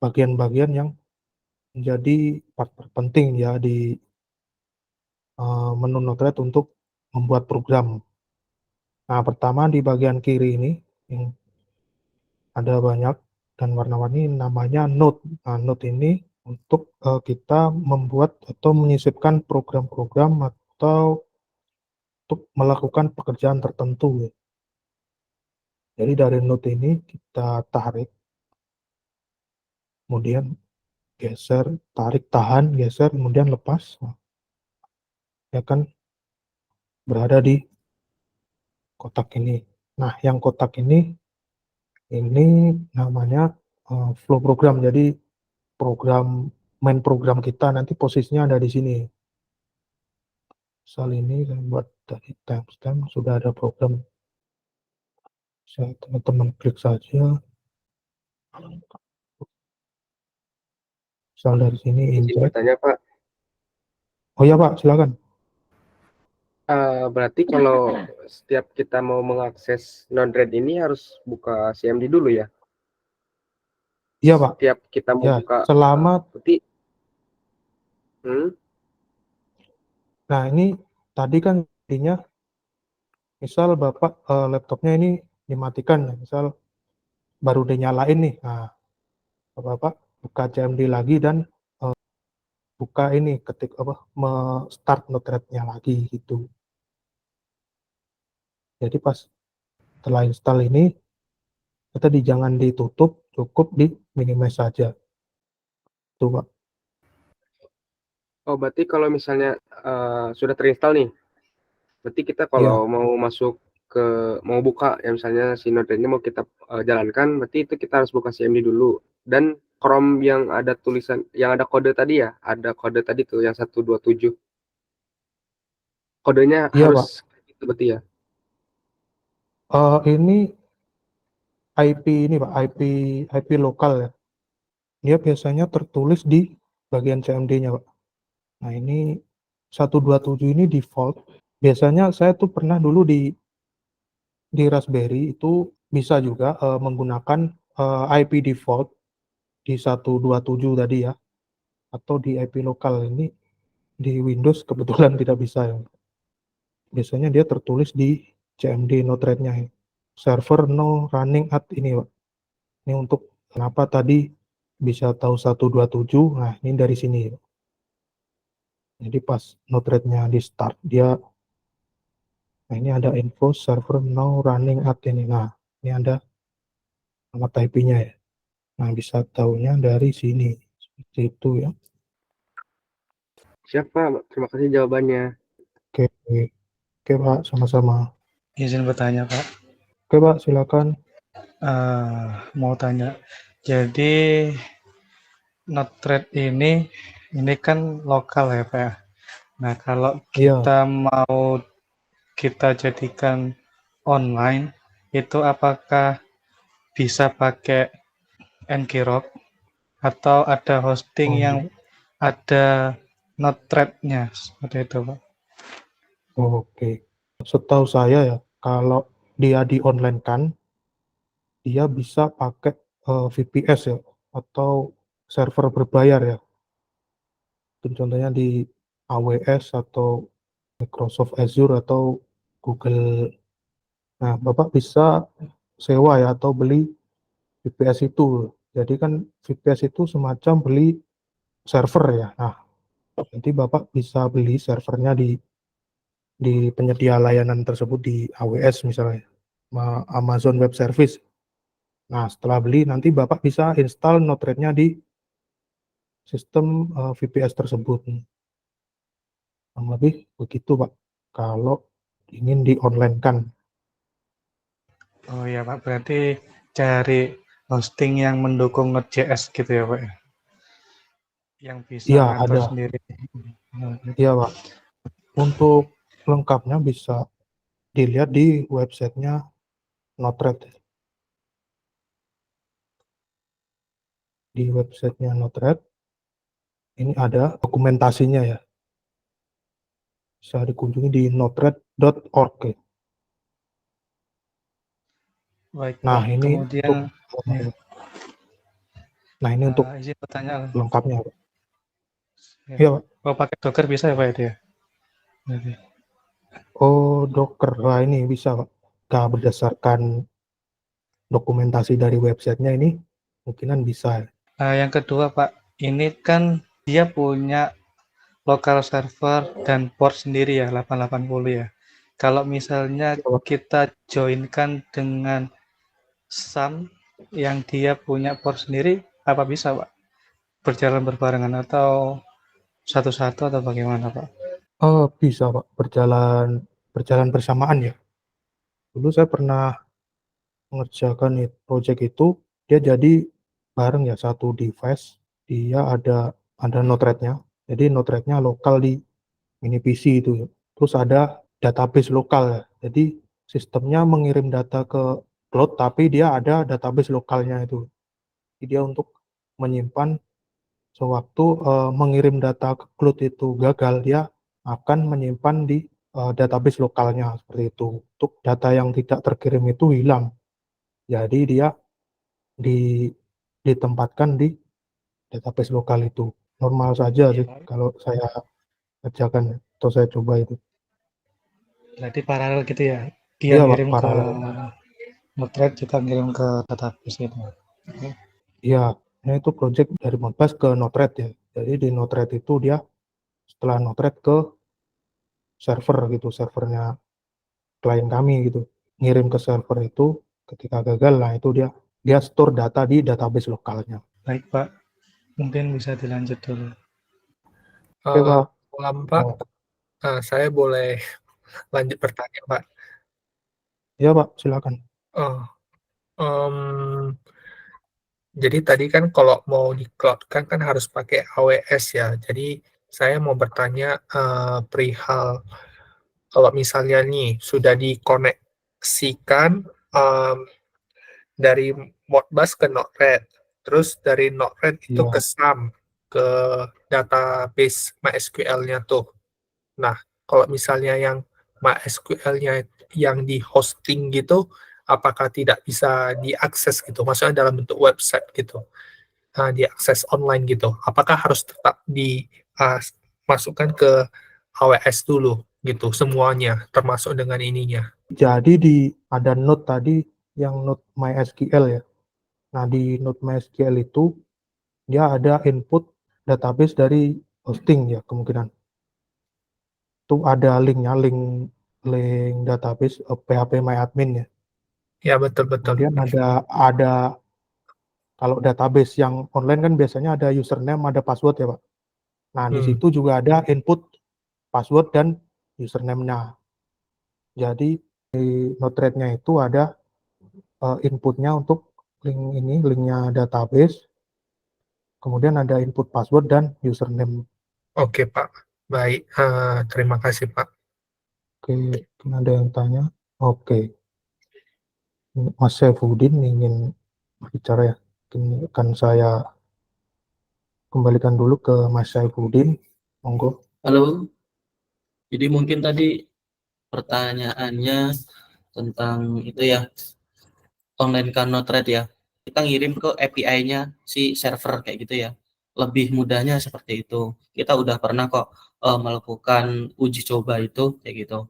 bagian-bagian yang menjadi part penting ya di menu Node-RED untuk membuat program. Nah, pertama di bagian kiri ini yang ada banyak dan warna-warni namanya node. Nah, node ini untuk kita membuat atau menyisipkan program-program atau untuk melakukan pekerjaan tertentu. Jadi dari node ini kita tarik, kemudian geser, tarik, tahan, geser, kemudian lepas. Nah, dia akan berada di kotak ini. Nah, yang kotak ini namanya flow program. Jadi main program kita nanti posisinya ada di sini. Misal ini saya buat dari timestamp sudah ada program. Saya teman-teman klik saja. Misal dari sini Izin inject. bertanya Pak, Oh ya Pak, silakan. berarti kalau setiap kita mau mengakses Node-RED ini harus buka CMD dulu ya? Iya Pak. Setiap kita mau Ya, buka, selama berarti, nah ini tadi kan intinya misal Bapak laptopnya ini dimatikan ya, misal baru dinyalain nih. Nah, Bapak buka CMD lagi dan buka ini ketik start Node-RED-nya lagi gitu. Jadi pas setelah install ini Tadi jangan ditutup, cukup di minimize saja. Tuh, Pak. Oh, berarti kalau misalnya sudah terinstall nih, berarti kita Iya, kalau mau masuk ke mau buka ya misalnya si Node-RED-nya mau kita jalankan, berarti itu kita harus buka CMD dulu. Dan Chrome yang ada tulisan, yang ada kode tadi ya, ada kode tadi tuh yang 127. Kodenya iya, harus Pak. itu berarti ya. Ini IP ini, Pak, IP lokal ya. Dia biasanya tertulis di bagian CMD-nya, Pak. Nah, ini 127 ini default. Biasanya saya tuh pernah dulu di Raspberry itu bisa juga menggunakan IP default di 127 tadi ya, atau di IP lokal. Ini di Windows kebetulan tidak bisa ya. Biasanya dia tertulis di CMD Node-RED-nya ini. Server no running at ini, Pak. Ini untuk kenapa tadi bisa tahu 127, nah ini dari sini. Jadi pas Node-RED-nya di start, nah ini ada info server now running at ini. Nah, ini ada alamat IP-nya ya. Nah, bisa tahunya dari sini. Seperti itu ya. Siapa? Terima kasih jawabannya. Oke, oke Pak, sama-sama. Izin bertanya, Pak. Oke Pak, silakan. Mau tanya. Jadi Node-RED ini kan lokal ya, Pak ya. Nah, kalau Iya, kita mau kita jadikan online, itu apakah bisa pakai Ngrok atau ada hosting oh, yang ada Node-RED-nya seperti itu, Pak? oke. Setahu saya ya, kalau dia di online kan, dia bisa pakai VPS ya, atau server berbayar ya. Contohnya di AWS atau Microsoft Azure atau Google. Nah, Bapak bisa sewa ya atau beli VPS itu. Jadi kan VPS itu semacam beli server ya. Nah, nanti Bapak bisa beli servernya di penyedia layanan tersebut di AWS misalnya, Amazon Web Service. Nah, setelah beli nanti Bapak bisa install Node-RED-nya di sistem VPS tersebut. Kurang lebih begitu, Pak. Kalau ingin di-online kan. Oh iya, Pak. Berarti cari hosting yang mendukung Node.js gitu ya, Pak, ya? Yang bisa Iya, ngatur ada. sendiri. Iya, Pak. Untuk lengkapnya bisa dilihat di websitenya Node-RED. Di websitenya Node-RED, ini ada dokumentasinya ya. Bisa dikunjungi di nodred.org. Ya. Baik, Nah, Pak. ini untuk Kemudian ya, nah ini untuk izin bertanya. lengkapnya, Pak. Ya. Iya, Pak. Kalau pakai Docker bisa ya, Pak, itu ya? Berarti. Oh, Docker. Wah, ini bisa, Pak. Nah, berdasarkan dokumentasi dari websitenya ini, mungkinan bisa. Ya. Yang kedua, Pak, ini kan dia punya local server dan port sendiri ya, 880 ya. Kalau misalnya Iya, Pak. kita joinkan dengan SAM yang dia punya port sendiri, apa bisa, Pak? Berjalan berbarengan atau satu-satu atau bagaimana, Pak? Bisa, Pak. Berjalan bersamaan ya. Dulu saya pernah mengerjakan project itu, dia jadi bareng ya satu device, dia ada Node-RED-nya. Jadi Node-RED-nya lokal di mini PC itu. Terus ada database lokal ya. Jadi sistemnya mengirim data ke cloud, tapi dia ada database lokalnya itu. Jadi dia untuk menyimpan sewaktu mengirim data ke cloud itu gagal, dia akan menyimpan di database lokalnya seperti itu. Untuk data yang tidak terkirim itu hilang. Jadi dia di, ditempatkan di database lokal itu. Normal saja Iya, sih Pak. kalau saya kerjakan atau saya coba itu. Berarti paralel gitu ya. Dia Iya, Pak, ngirim ke paralel. Node-RED, kita ngirim ke database gitu. Oke. Iya, ini itu project dari Modbus ke Node-RED ya. Jadi di Node-RED itu dia setelah Node-RED ke server gitu, servernya klien kami gitu. Ngirim ke server itu ketika gagal, nah itu dia dia store data di database lokalnya. Baik, Pak. Mungkin bisa dilanjut dulu. Oke, Pak. Malam, Pak. Oh, Saya boleh lanjut bertanya, Pak? ya, Pak, silakan. Oh, em, jadi tadi kan kalau mau di cloud kan harus pakai AWS ya. Jadi saya mau bertanya perihal kalau misalnya nih sudah dikoneksikan dari Modbus ke Node-RED, terus dari Node-RED itu Iya. ke SAM, ke database MySQL-nya tuh. Nah, kalau misalnya yang MySQL-nya yang di hosting gitu, apakah tidak bisa diakses gitu? Maksudnya dalam bentuk website gitu, diakses online gitu. Apakah harus tetap dimasukkan ke AWS dulu gitu, semuanya, termasuk dengan ininya? Jadi ada node tadi yang node MySQL ya. Nah, di node MySQL itu dia ada input database dari hosting ya kemungkinan. Itu ada linknya, link database phpMyAdmin ya. Ya, betul-betul. Kemudian ada kalau database yang online kan biasanya ada username, ada password ya, Pak. Nah, di situ juga ada input password dan username-nya. Jadi di Node-RED-nya itu ada inputnya untuk linknya database, kemudian ada input password dan username. Oke, Pak. Baik, terima kasih, Pak. Oke, mungkin ada yang tanya. Oke, Mas Saifuddin ingin bicara ya. Mungkin akan saya kembalikan dulu ke Mas Saifuddin. Monggo. Halo. Jadi mungkin tadi pertanyaannya tentang itu ya, online kan Node-RED ya. Kita ngirim ke API-nya si server kayak gitu ya. Lebih mudahnya seperti itu. Kita udah pernah kok melakukan uji coba itu kayak gitu.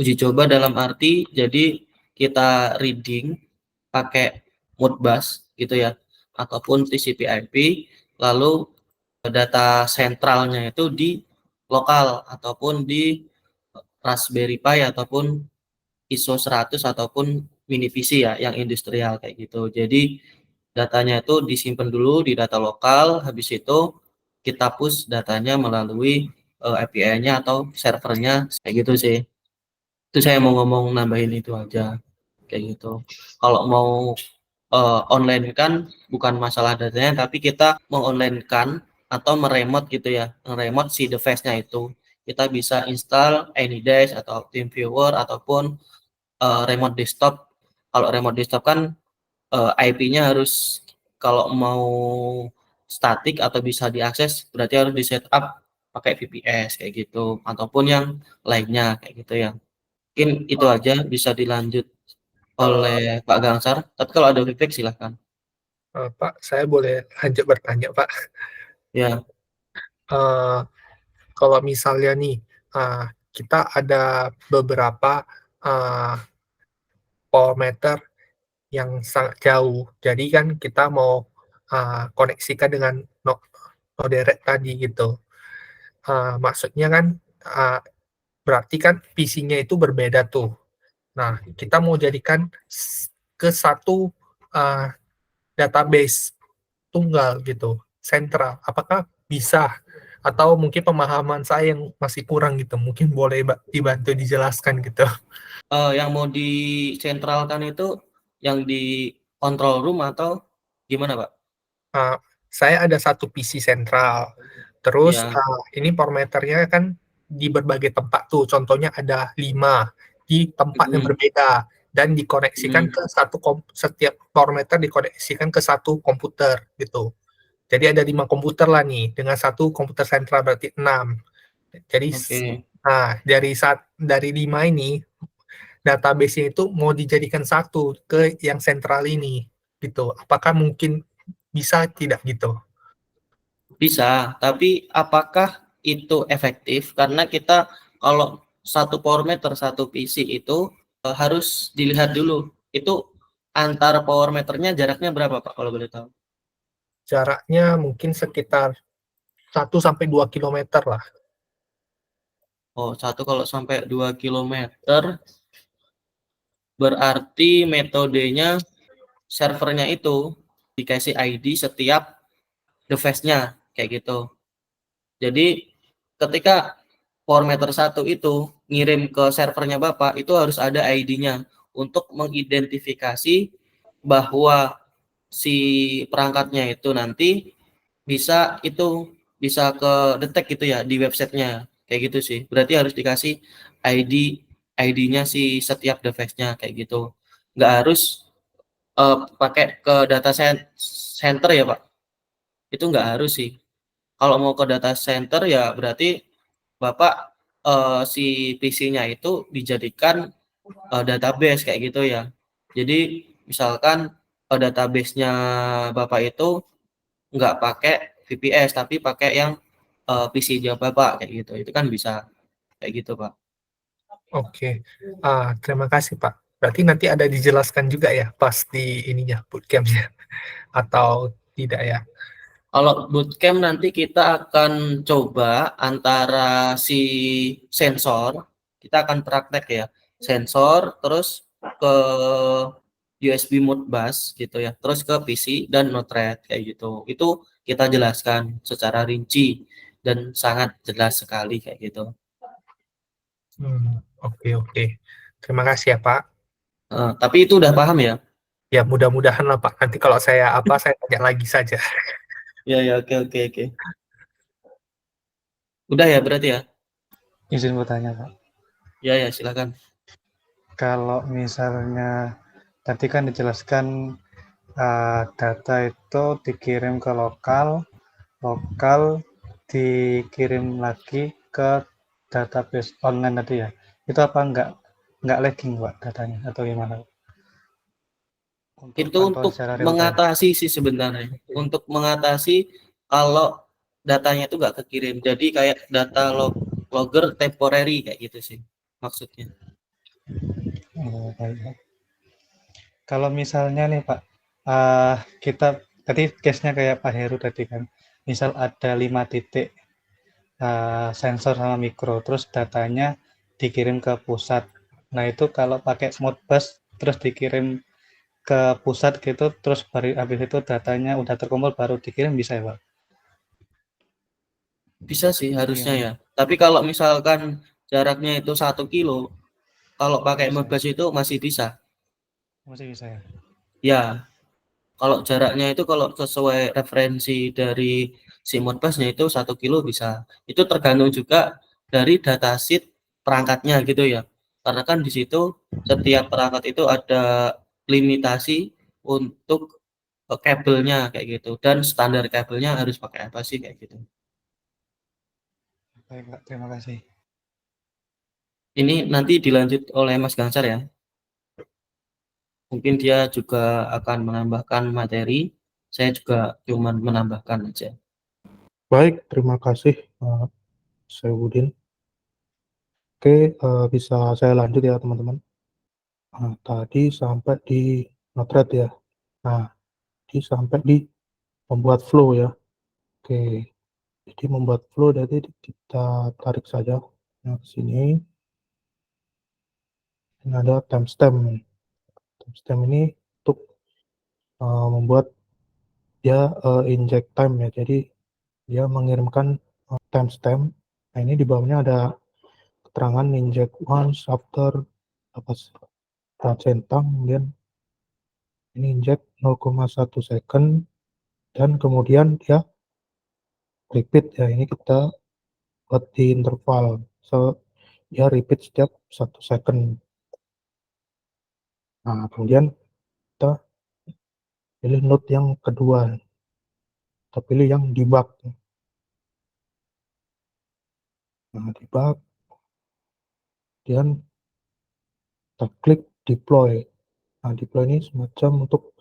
Uji coba dalam arti jadi kita reading pakai Modbus gitu ya, ataupun TCP/IP, lalu data sentralnya itu di lokal ataupun di Raspberry Pi ataupun ISO 100 ataupun mini PC ya yang industrial kayak gitu. Jadi datanya itu disimpan dulu di data lokal, habis itu kita push datanya melalui API-nya atau servernya kayak gitu sih. Itu saya mau ngomong nambahin itu aja kayak gitu. Kalau mau online kan bukan masalah datanya, tapi kita mengonline kan atau meremote gitu ya, meremote si device-nya itu. Kita bisa install AnyDesk atau TeamViewer ataupun remote desktop. Kalau remote desktop kan IP-nya harus kalau mau statik atau bisa diakses berarti harus di setup pakai VPS kayak gitu ataupun yang lainnya kayak gitu ya. Mungkin itu aja bisa dilanjut oleh Pak Gangsar. Tapi kalau ada feedback silahkan. Pak, saya boleh lanjut bertanya, Pak? Ya, Kalau misalnya nih, kita ada beberapa power yang sangat jauh. Jadi kan kita mau koneksikan dengan node-RED tadi gitu. Maksudnya kan berarti kan PC-nya itu berbeda tuh. Nah, kita mau jadikan ke satu database tunggal gitu, sentral. Apakah bisa? Atau mungkin pemahaman saya yang masih kurang gitu. Mungkin boleh dibantu dijelaskan gitu. yang mau disentralkan itu yang di control room atau gimana, Pak? Saya ada satu PC sentral. Terus Ya, ini parameternya kan di berbagai tempat tuh. Contohnya ada 5 di tempat yang berbeda dan dikoneksikan ke setiap parameter dikoneksikan ke satu komputer gitu. Jadi ada 5 komputer lah nih dengan satu komputer sentral berarti 6. Jadi oke. dari 5 ini database-nya itu mau dijadikan satu ke yang sentral ini gitu. Apakah mungkin bisa tidak gitu? Bisa, tapi apakah itu efektif? Karena kita kalau satu power meter satu PC itu harus dilihat dulu. Itu antara power meternya jaraknya berapa, Pak, kalau boleh tahu? Jaraknya mungkin sekitar 1-2 kilometer lah. Oh, 1 kalau sampai 2 kilometer berarti metodenya servernya itu dikasih ID setiap device-nya kayak gitu. Jadi ketika formatter 1 itu ngirim ke servernya Bapak, itu harus ada ID-nya untuk mengidentifikasi bahwa si perangkatnya itu nanti bisa ke detect gitu ya di websitenya kayak gitu sih. Berarti harus dikasih ID-nya si setiap device-nya kayak gitu. Nggak harus pakai ke data center ya Pak. Itu nggak harus sih. Kalau mau ke data center ya berarti Bapak si PC-nya itu dijadikan database kayak gitu ya. Jadi misalkan database-nya Bapak itu nggak pakai VPS tapi pakai yang PC-nya Bapak kayak gitu. Itu kan bisa kayak gitu, Pak. Oke. Terima kasih, Pak. Berarti nanti ada dijelaskan juga ya pas di ininya bootcamp-nya atau tidak ya? Kalau bootcamp nanti kita akan coba antara si sensor, kita akan praktek ya, sensor terus ke USB Modbus gitu ya, terus ke PC dan Node-RED kayak gitu. Itu kita jelaskan secara rinci dan sangat jelas sekali kayak gitu. Oke, oke. Terima kasih ya, Pak. Tapi itu udah paham ya? Ya, mudah-mudahan lah, Pak. Nanti kalau saya saya tanya lagi saja. Ya, ya, oke, oke, oke. Udah ya berarti ya? Izin bertanya, Pak. Ya, ya, silakan. Kalau misalnya tadi kan dijelaskan data itu dikirim ke lokal dikirim lagi ke database online tadi ya. Itu apa nggak lagging Pak datanya atau gimana? Untuk Itu pantauan untuk secara real time. mengatasi sih sebenarnya. Untuk mengatasi kalau datanya itu nggak kekirim. Jadi kayak data logger temporary kayak gitu sih maksudnya. Oh, baik. Kalau misalnya nih Pak, kita tadi case-nya kayak Pak Heru tadi kan, misal ada 5 titik sensor sama mikro, terus datanya dikirim ke pusat. Nah itu kalau pakai Modbus terus dikirim ke pusat gitu, terus baru habis itu datanya udah terkumpul baru dikirim bisa ya Pak? Bisa sih Atau harusnya gimana? ya. Tapi kalau misalkan jaraknya itu 1 kilo, kalau Oh, pakai bisa ya? Modbus itu masih bisa. Masih bisa ya? Ya, kalau jaraknya itu kalau sesuai referensi dari si Modbusnya itu 1 kilo bisa. Itu tergantung juga dari datasheet perangkatnya gitu ya. Karena kan di situ setiap perangkat itu ada limitasi untuk kabelnya kayak gitu. Dan standar kabelnya harus pakai apa sih kayak gitu. Baik Pak, terima kasih. Ini nanti dilanjut oleh Mas Gansar ya. Mungkin dia juga akan menambahkan materi. Saya juga cuma menambahkan aja. Baik, terima kasih, Saifuddin. Oke, bisa saya lanjut ya, teman-teman. Nah, tadi sampai di Node-RED ya. Nah, sampai di membuat flow ya. Oke, jadi membuat flow jadi kita tarik saja. Nah, ke sini. Ini ada timestamp nih. Timestamp ini untuk membuat dia inject time ya. Jadi dia mengirimkan timestamp. Nah, ini di bawahnya ada keterangan inject once after apa centang, kemudian ini inject 0,1 second dan kemudian dia repeat ya. Ini kita buat di interval. Dia repeat setiap 1 second. Nah, kemudian kita pilih node yang kedua. Kita pilih yang debug. Nah, debug. Kemudian kita klik deploy. Nah, deploy ini semacam untuk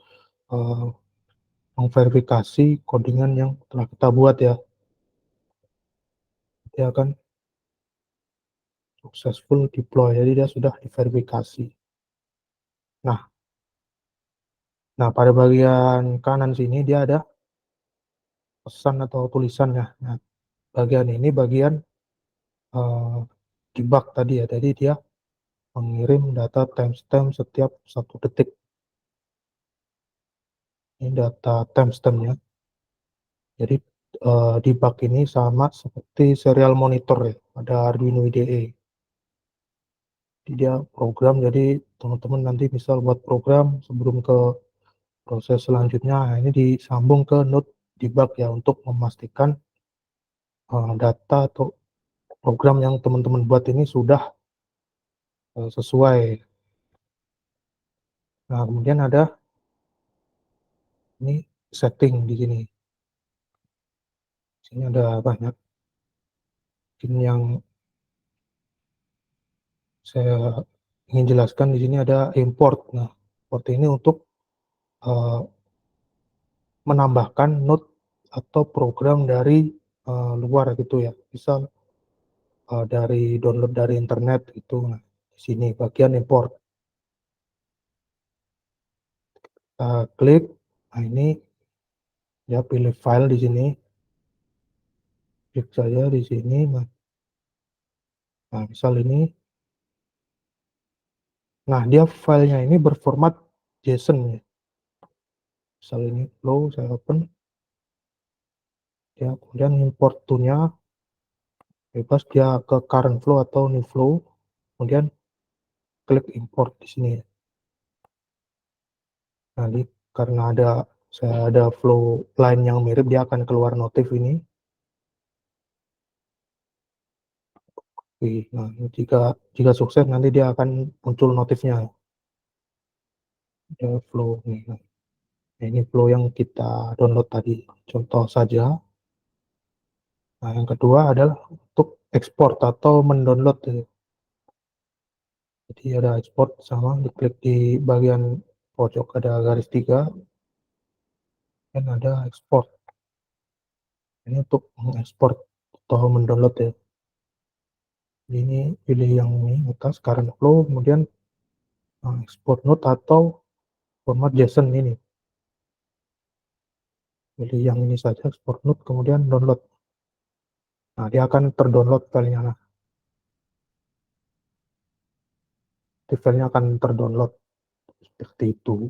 memverifikasi codingan yang telah kita buat ya. Dia akan successful deploy. Jadi dia sudah diverifikasi. Nah, pada bagian kanan sini dia ada pesan atau tulisan ya. Nah, bagian ini bagian debug tadi ya. Jadi dia mengirim data timestamp setiap 1 detik. Ini data timestampnya. Jadi debug ini sama seperti serial monitor ya, ada Arduino IDE. Jadi dia program, jadi teman-teman nanti misal buat program sebelum ke proses selanjutnya, ini disambung ke node debug ya untuk memastikan data atau program yang teman-teman buat ini sudah sesuai. Nah, kemudian ada ini setting di sini. Sini ada banyak. Ini yang saya ingin jelaskan di sini ada import. Nah, import ini untuk menambahkan node atau program dari luar gitu ya. Misal dari download dari internet itu. Nah, di sini bagian import. Klik. Nah, ini ya pilih file di sini. Klik saja di sini. Nah, misal ini. Nah, dia filenya ini berformat JSON ya. Misal ini flow, saya open. Ya, kemudian import to-nya bebas dia ke current flow atau new flow. Kemudian klik import di sini ya. Nah, karena saya ada flow line yang mirip, dia akan keluar notif ini. Nah, jika sukses nanti dia akan muncul notifnya. Ada flow nih. Nah, ini flow yang kita download tadi. Contoh saja. Nah, yang kedua adalah untuk ekspor atau mendownload. Jadi ada ekspor sama, diklik di bagian pojok ada garis 3 dan ada ekspor. Ini untuk mengekspor atau mendownload ya. Ini pilih yang ini atas current flow, kemudian export node atau format JSON ini. Pilih yang ini saja, export node, kemudian download. Nah, dia akan terdownload filenya. Nah, filenya akan terdownload seperti itu.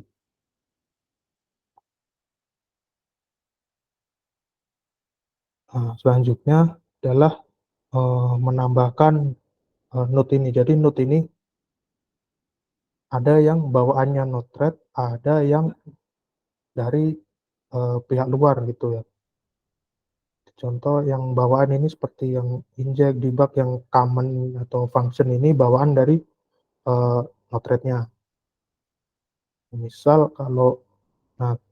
Nah, selanjutnya adalah menambahkan node ini. Jadi node ini ada yang bawaannya Node-RED, ada yang dari pihak luar gitu ya. Contoh yang bawaan ini seperti yang inject, debug, yang common atau function ini bawaan dari Node-RED-nya. Misal kalau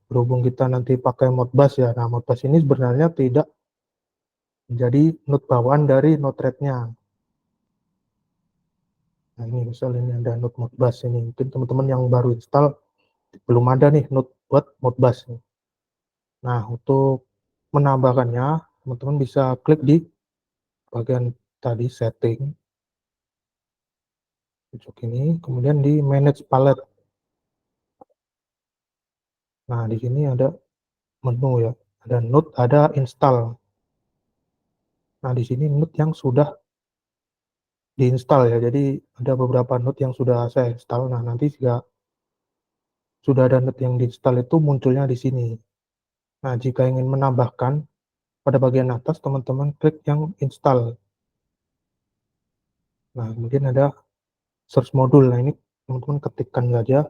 berhubung kita nanti pakai Modbus ya, nah Modbus ini sebenarnya tidak menjadi node bawaan dari Node-RED-nya. Nah, ini misal ini ada node Modbus ini, mungkin teman-teman yang baru install belum ada nih node buat Modbus. Nah, untuk menambahkannya, teman-teman bisa klik di bagian tadi setting, pojok ini, kemudian di manage palette. Nah, di sini ada menu ya, ada node, ada install. Nah, di sini node yang sudah diinstal ya, jadi ada beberapa node yang sudah saya install. Nah, nanti jika sudah ada node yang diinstal itu munculnya di sini. Nah, jika ingin menambahkan pada bagian atas, teman-teman klik yang install. Nah, kemudian ada search module. Nah, ini teman-teman ketikkan saja.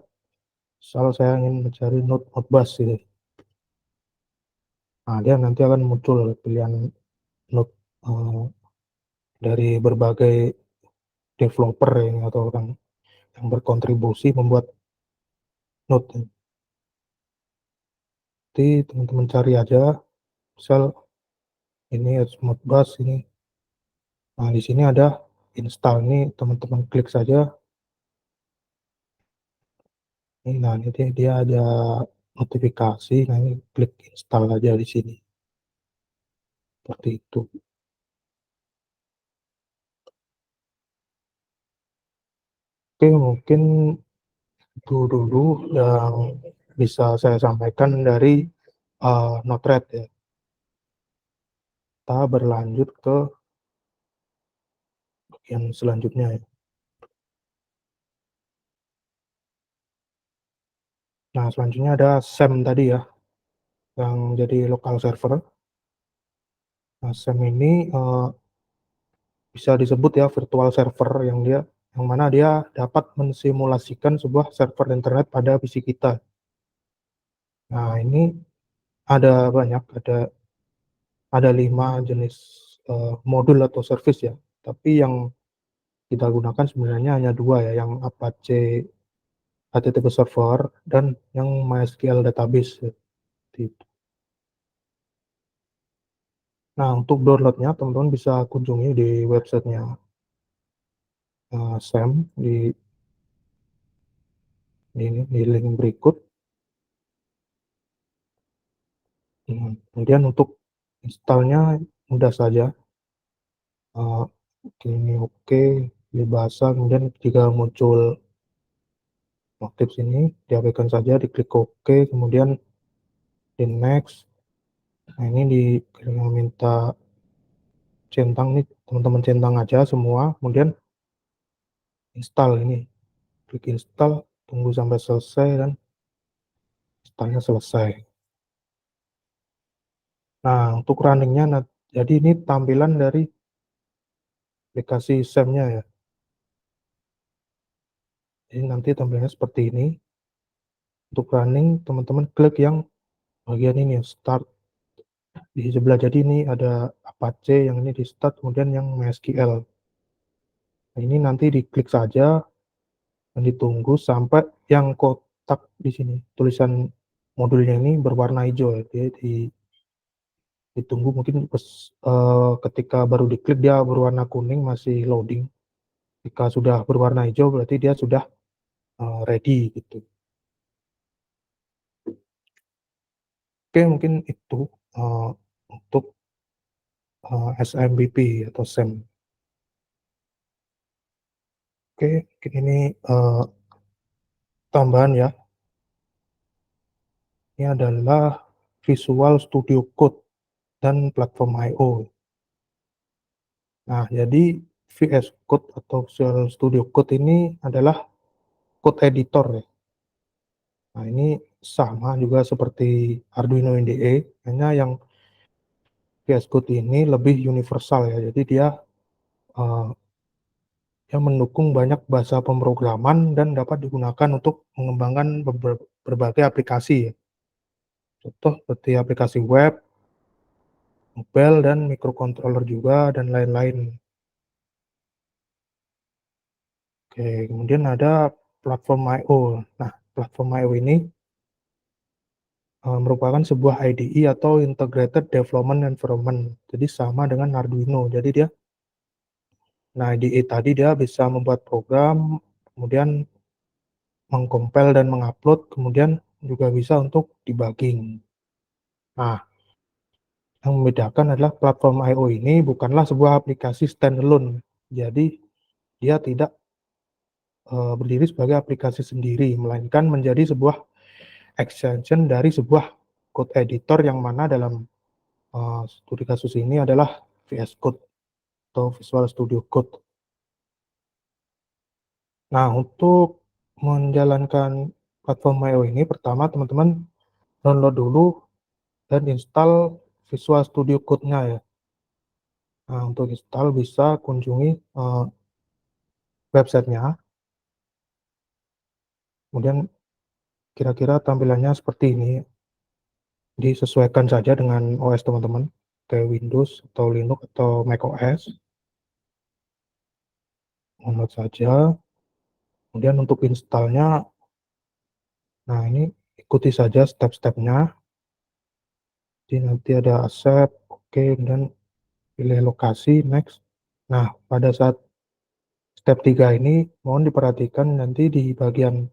Misal saya ingin mencari node Modbus ini. Nah, dia nanti akan muncul pilihan node dari berbagai developer ini atau orang yang berkontribusi membuat node. Nanti teman-teman cari aja, misal ini Modbus ini. Nah, di sini ada install, ini teman-teman klik saja. Nah, ini dia ada notifikasi. Nah, ini klik install aja di sini. Seperti itu. Oke, mungkin itu dulu yang bisa saya sampaikan dari Node-RED ya. Kita berlanjut ke bagian selanjutnya ya. Nah, selanjutnya ada SEM tadi ya. yang jadi lokal server. Nah, SAM ini bisa disebut ya virtual server yang mana dia dapat mensimulasikan sebuah server internet pada PC kita. Nah, ini ada banyak, ada 5 jenis modul atau service ya. Tapi yang kita gunakan sebenarnya hanya 2 ya, yang Apache HTTP Server dan yang MySQL Database. Nah, untuk downloadnya teman-teman bisa kunjungi di websitenya SAM di link berikut. Kemudian untuk installnya mudah saja. Ini oke, pilih bahasa, kemudian jika muncul notif sini diabaikan saja, diklik oke, kemudian di next. Nah, ini minta centang nih, teman-teman centang aja semua, kemudian install ini, klik install, tunggu sampai selesai dan installnya selesai. Nah, untuk runningnya, jadi ini tampilan dari aplikasi SAM-nya ya. Jadi nanti tampilannya seperti ini. Untuk running, teman-teman klik yang bagian ini, start. Di sebelah jadi ini ada Apache, yang ini di start, kemudian yang MySQL. Nah, ini nanti diklik saja dan ditunggu sampai yang kotak di sini, tulisan modulnya ini berwarna hijau ya. Jadi ditunggu mungkin ketika baru diklik dia berwarna kuning, masih loading. Jika sudah berwarna hijau berarti dia sudah ready gitu. Oke, mungkin itu untuk SMBP atau SAM. Oke, mungkin ini tambahan ya. Ini adalah Visual Studio Code dan platform I/O. Nah, jadi VS Code atau Visual Studio Code ini adalah code editor ya. Nah, ini sama juga seperti Arduino IDE, hanya yang VS Code ini lebih universal ya. Jadi dia mendukung banyak bahasa pemrograman dan dapat digunakan untuk mengembangkan berbagai aplikasi ya. Contoh seperti aplikasi web, mobile, dan microcontroller juga, dan lain-lain. Oke, kemudian ada platform I/O. Nah, platform I/O ini merupakan sebuah IDE atau Integrated Development Environment. Jadi sama dengan Arduino. Jadi IDE tadi dia bisa membuat program, kemudian mengcompile dan mengupload, kemudian juga bisa untuk debugging. Nah, yang membedakan adalah platform I/O ini bukanlah sebuah aplikasi standalone. Jadi dia tidak berdiri sebagai aplikasi sendiri, melainkan menjadi sebuah extension dari sebuah code editor yang mana dalam studi kasus ini adalah VS Code atau Visual Studio Code. Nah, untuk menjalankan platform I/O ini, pertama teman-teman download dulu dan install Visual Studio Code-nya ya. Nah, untuk install bisa kunjungi websitenya. Kemudian kira-kira tampilannya seperti ini. Disesuaikan saja dengan OS teman-teman, kayak Windows atau Linux atau macOS. Download saja. Kemudian untuk installnya, nah ini ikuti saja step-stepnya. Jadi nanti ada accept, oke, dan pilih lokasi, next. Nah, pada saat step 3 ini, mohon diperhatikan nanti di bagian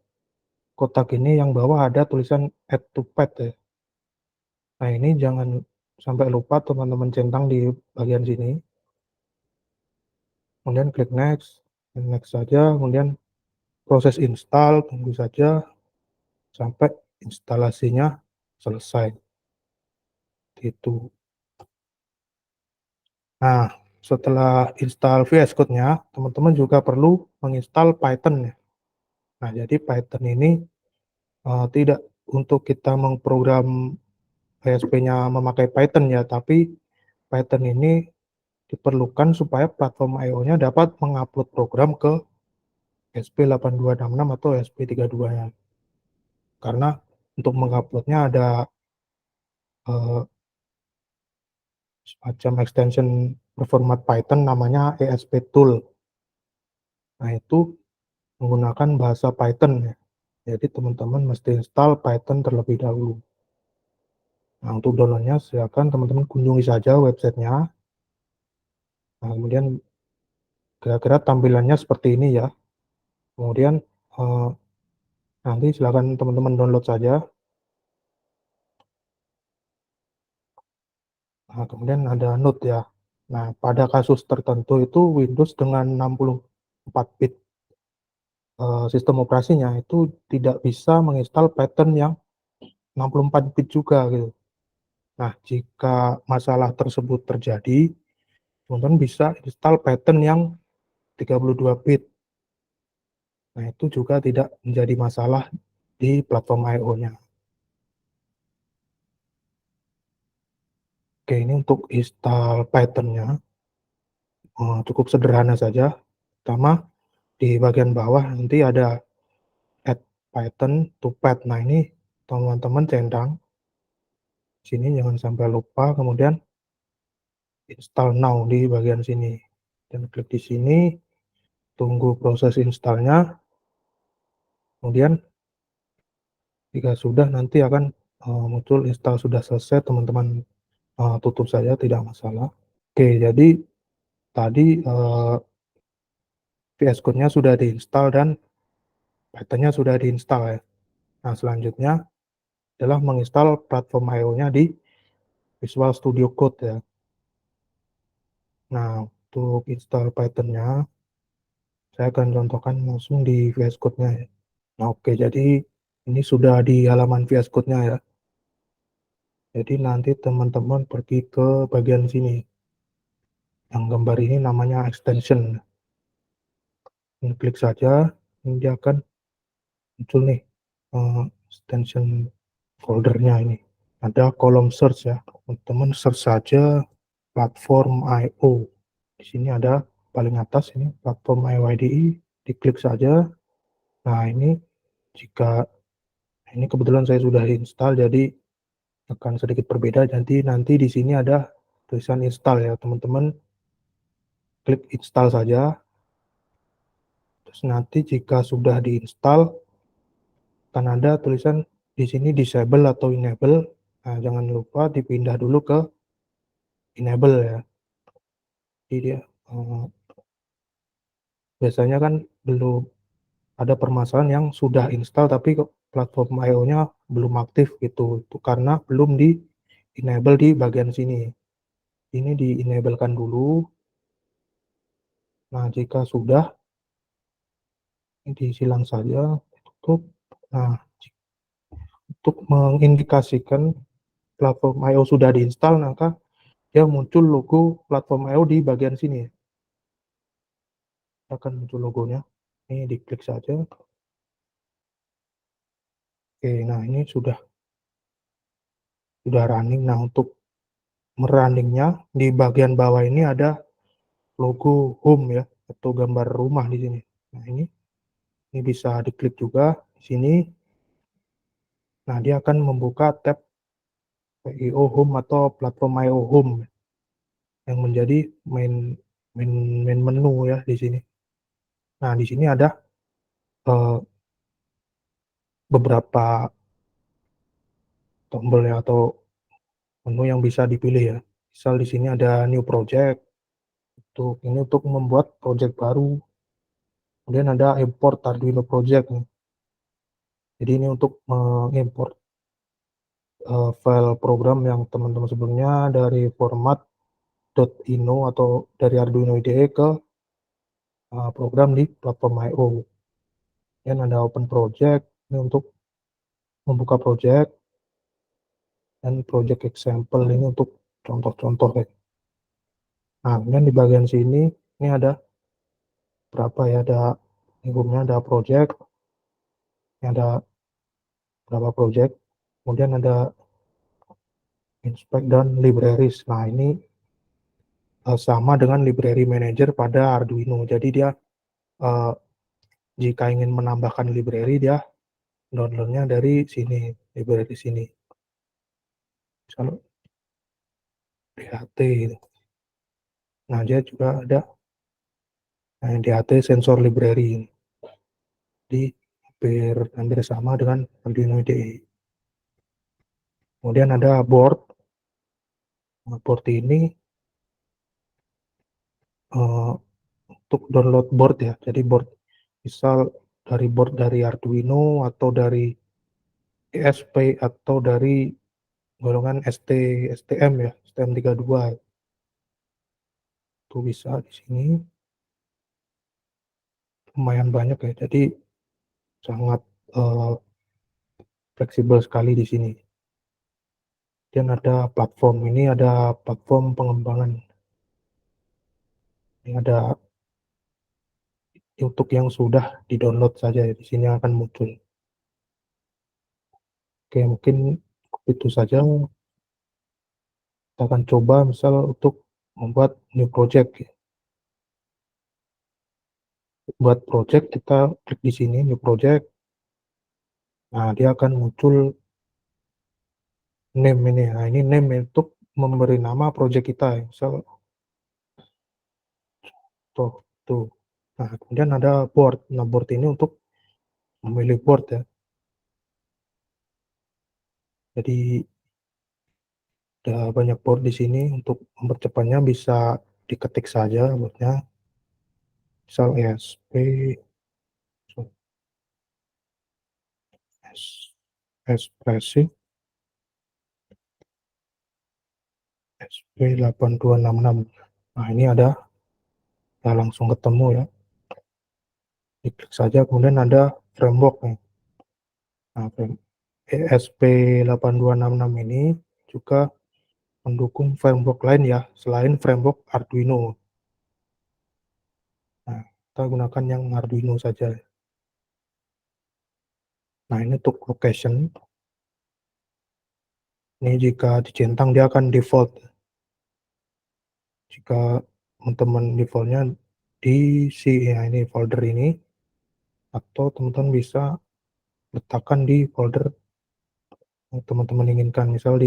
kotak ini yang bawah ada tulisan add to path ya. Nah, ini jangan sampai lupa teman-teman centang di bagian sini. Kemudian klik next saja, kemudian proses install, tunggu saja sampai instalasinya selesai. Gitu. Nah, setelah install VS Code-nya, teman-teman juga perlu menginstal Python ya. Nah, jadi Python ini tidak untuk kita memprogram ASP-nya memakai Python ya, tapi Python ini diperlukan supaya platform I/O-nya dapat mengupload program ke ESP8266 atau ESP32 ya. Karena untuk menguploadnya ada semacam extension berformat Python namanya ESP Tool. Nah, itu menggunakan bahasa Python ya. Jadi teman-teman mesti install Python terlebih dahulu. Nah, untuk downloadnya silakan teman-teman kunjungi saja websitenya. Nah, kemudian kira-kira tampilannya seperti ini ya. Kemudian nanti silakan teman-teman download saja. Nah, kemudian ada Node ya. Nah, pada kasus tertentu itu Windows dengan 64 bit sistem operasinya itu tidak bisa menginstal Python yang 64 bit juga gitu. Nah, jika masalah tersebut terjadi, teman-teman bisa install Python yang 32 bit. Nah, itu juga tidak menjadi masalah di platform I/O-nya. Oke, ini untuk install Python-nya cukup sederhana saja. Pertama, di bagian bawah nanti ada add Python to pad. Nah, ini teman-teman centang sini, jangan sampai lupa. Kemudian install now di bagian sini. Dan klik di sini, tunggu proses installnya. Kemudian jika sudah nanti akan muncul install sudah selesai, teman-teman tutup saja, tidak masalah. Oke, jadi tadi VS Code-nya sudah diinstal dan Python-nya sudah diinstal ya. Nah, selanjutnya adalah menginstal platform I/O-nya di Visual Studio Code ya. Nah, untuk install Python-nya, saya akan contohkan langsung di VS Code-nya ya. Nah, oke, jadi ini sudah di halaman VS Code-nya ya. Jadi nanti teman-teman pergi ke bagian sini. Yang gambar ini namanya extension. Ini klik saja, ini dia akan muncul nih extension foldernya ini. Ada kolom search ya. Teman-teman search saja platform I/O. Di sini ada paling atas ini platform I/O IDE, diklik saja. Nah, ini jika ini kebetulan saya sudah install jadi akan sedikit berbeda. Jadi nanti di sini ada tulisan install ya, teman-teman klik install saja. Terus nanti jika sudah diinstal akan ada tulisan di sini disable atau enable. Nah, jangan lupa dipindah dulu ke enable ya. Jadi dia biasanya kan belum ada permasalahan yang sudah install tapi platform I/O-nya belum aktif gitu. Itu karena belum di enable di bagian sini. Ini di enablekan dulu. Nah, jika sudah ini disilang saja, tutup. Nah, untuk mengindikasikan platform I/O sudah diinstal, maka dia muncul logo platform I/O di bagian sini. Akan muncul logonya. Ini diklik saja. Oke, nah ini sudah running. Nah, untuk merunningnya di bagian bawah ini ada logo home ya, atau gambar rumah di sini. Nah, ini bisa diklik juga di sini. Nah, dia akan membuka tab PIO Home atau platform IO Home yang menjadi main menu ya di sini. Nah, di sini ada beberapa tombol ya atau menu yang bisa dipilih ya. Misal di sini ada new project. Untuk membuat project baru. Kemudian ada import Arduino project. Jadi ini untuk mengimport file program yang teman-teman sebelumnya dari format .ino atau dari Arduino IDE ke program di platform I/O. Dan ada open project, ini untuk membuka project, dan project example ini untuk contoh-contoh ya. Nah, kemudian di bagian sini ini ada berapa ya, ada lingkupnya, ada project, ini ada berapa project, kemudian ada inspect dan libraries. Nah, ini sama dengan library manager pada Arduino. Jadi dia jika ingin menambahkan library, dia downloadnya dari sini, library sini. Misalnya DHT gitu. Nah, dia juga ada DHT sensor library. Jadi hampir sama dengan Arduino IDE. Kemudian ada board. Nah, board ini untuk download board ya. Jadi board misal board dari Arduino atau dari ESP atau dari golongan STM ya, STM32. Itu bisa di sini. Lumayan banyak ya. Jadi sangat fleksibel sekali di sini. Dan ada platform, ini ada platform pengembangan. Ini ada untuk yang sudah di-download saja ya, di sini akan muncul. Oke, mungkin itu saja. Kita akan coba misal untuk membuat new project. Buat project, kita klik di sini new project. Nah, dia akan muncul name ini. Nah, ini name untuk memberi nama project kita. Misal tuh. Nah, kemudian ada board. Nah, board ini untuk memilih board ya. Jadi ada banyak board di sini. Untuk mempercepatnya bisa diketik saja boardnya. Misal ESP, Espressif, SP8266. Nah, ini ada ya, langsung ketemu ya. Diklik saja, kemudian ada framework nih. Nah, ESP8266 ini juga mendukung framework lain ya, selain framework Arduino. Nah, kita gunakan yang Arduino saja. Nah, ini untuk location. Ini jika dicentang dia akan default. Jika teman-teman defaultnya di ya, ini folder ini, atau teman-teman bisa letakkan di folder yang teman-teman inginkan, misal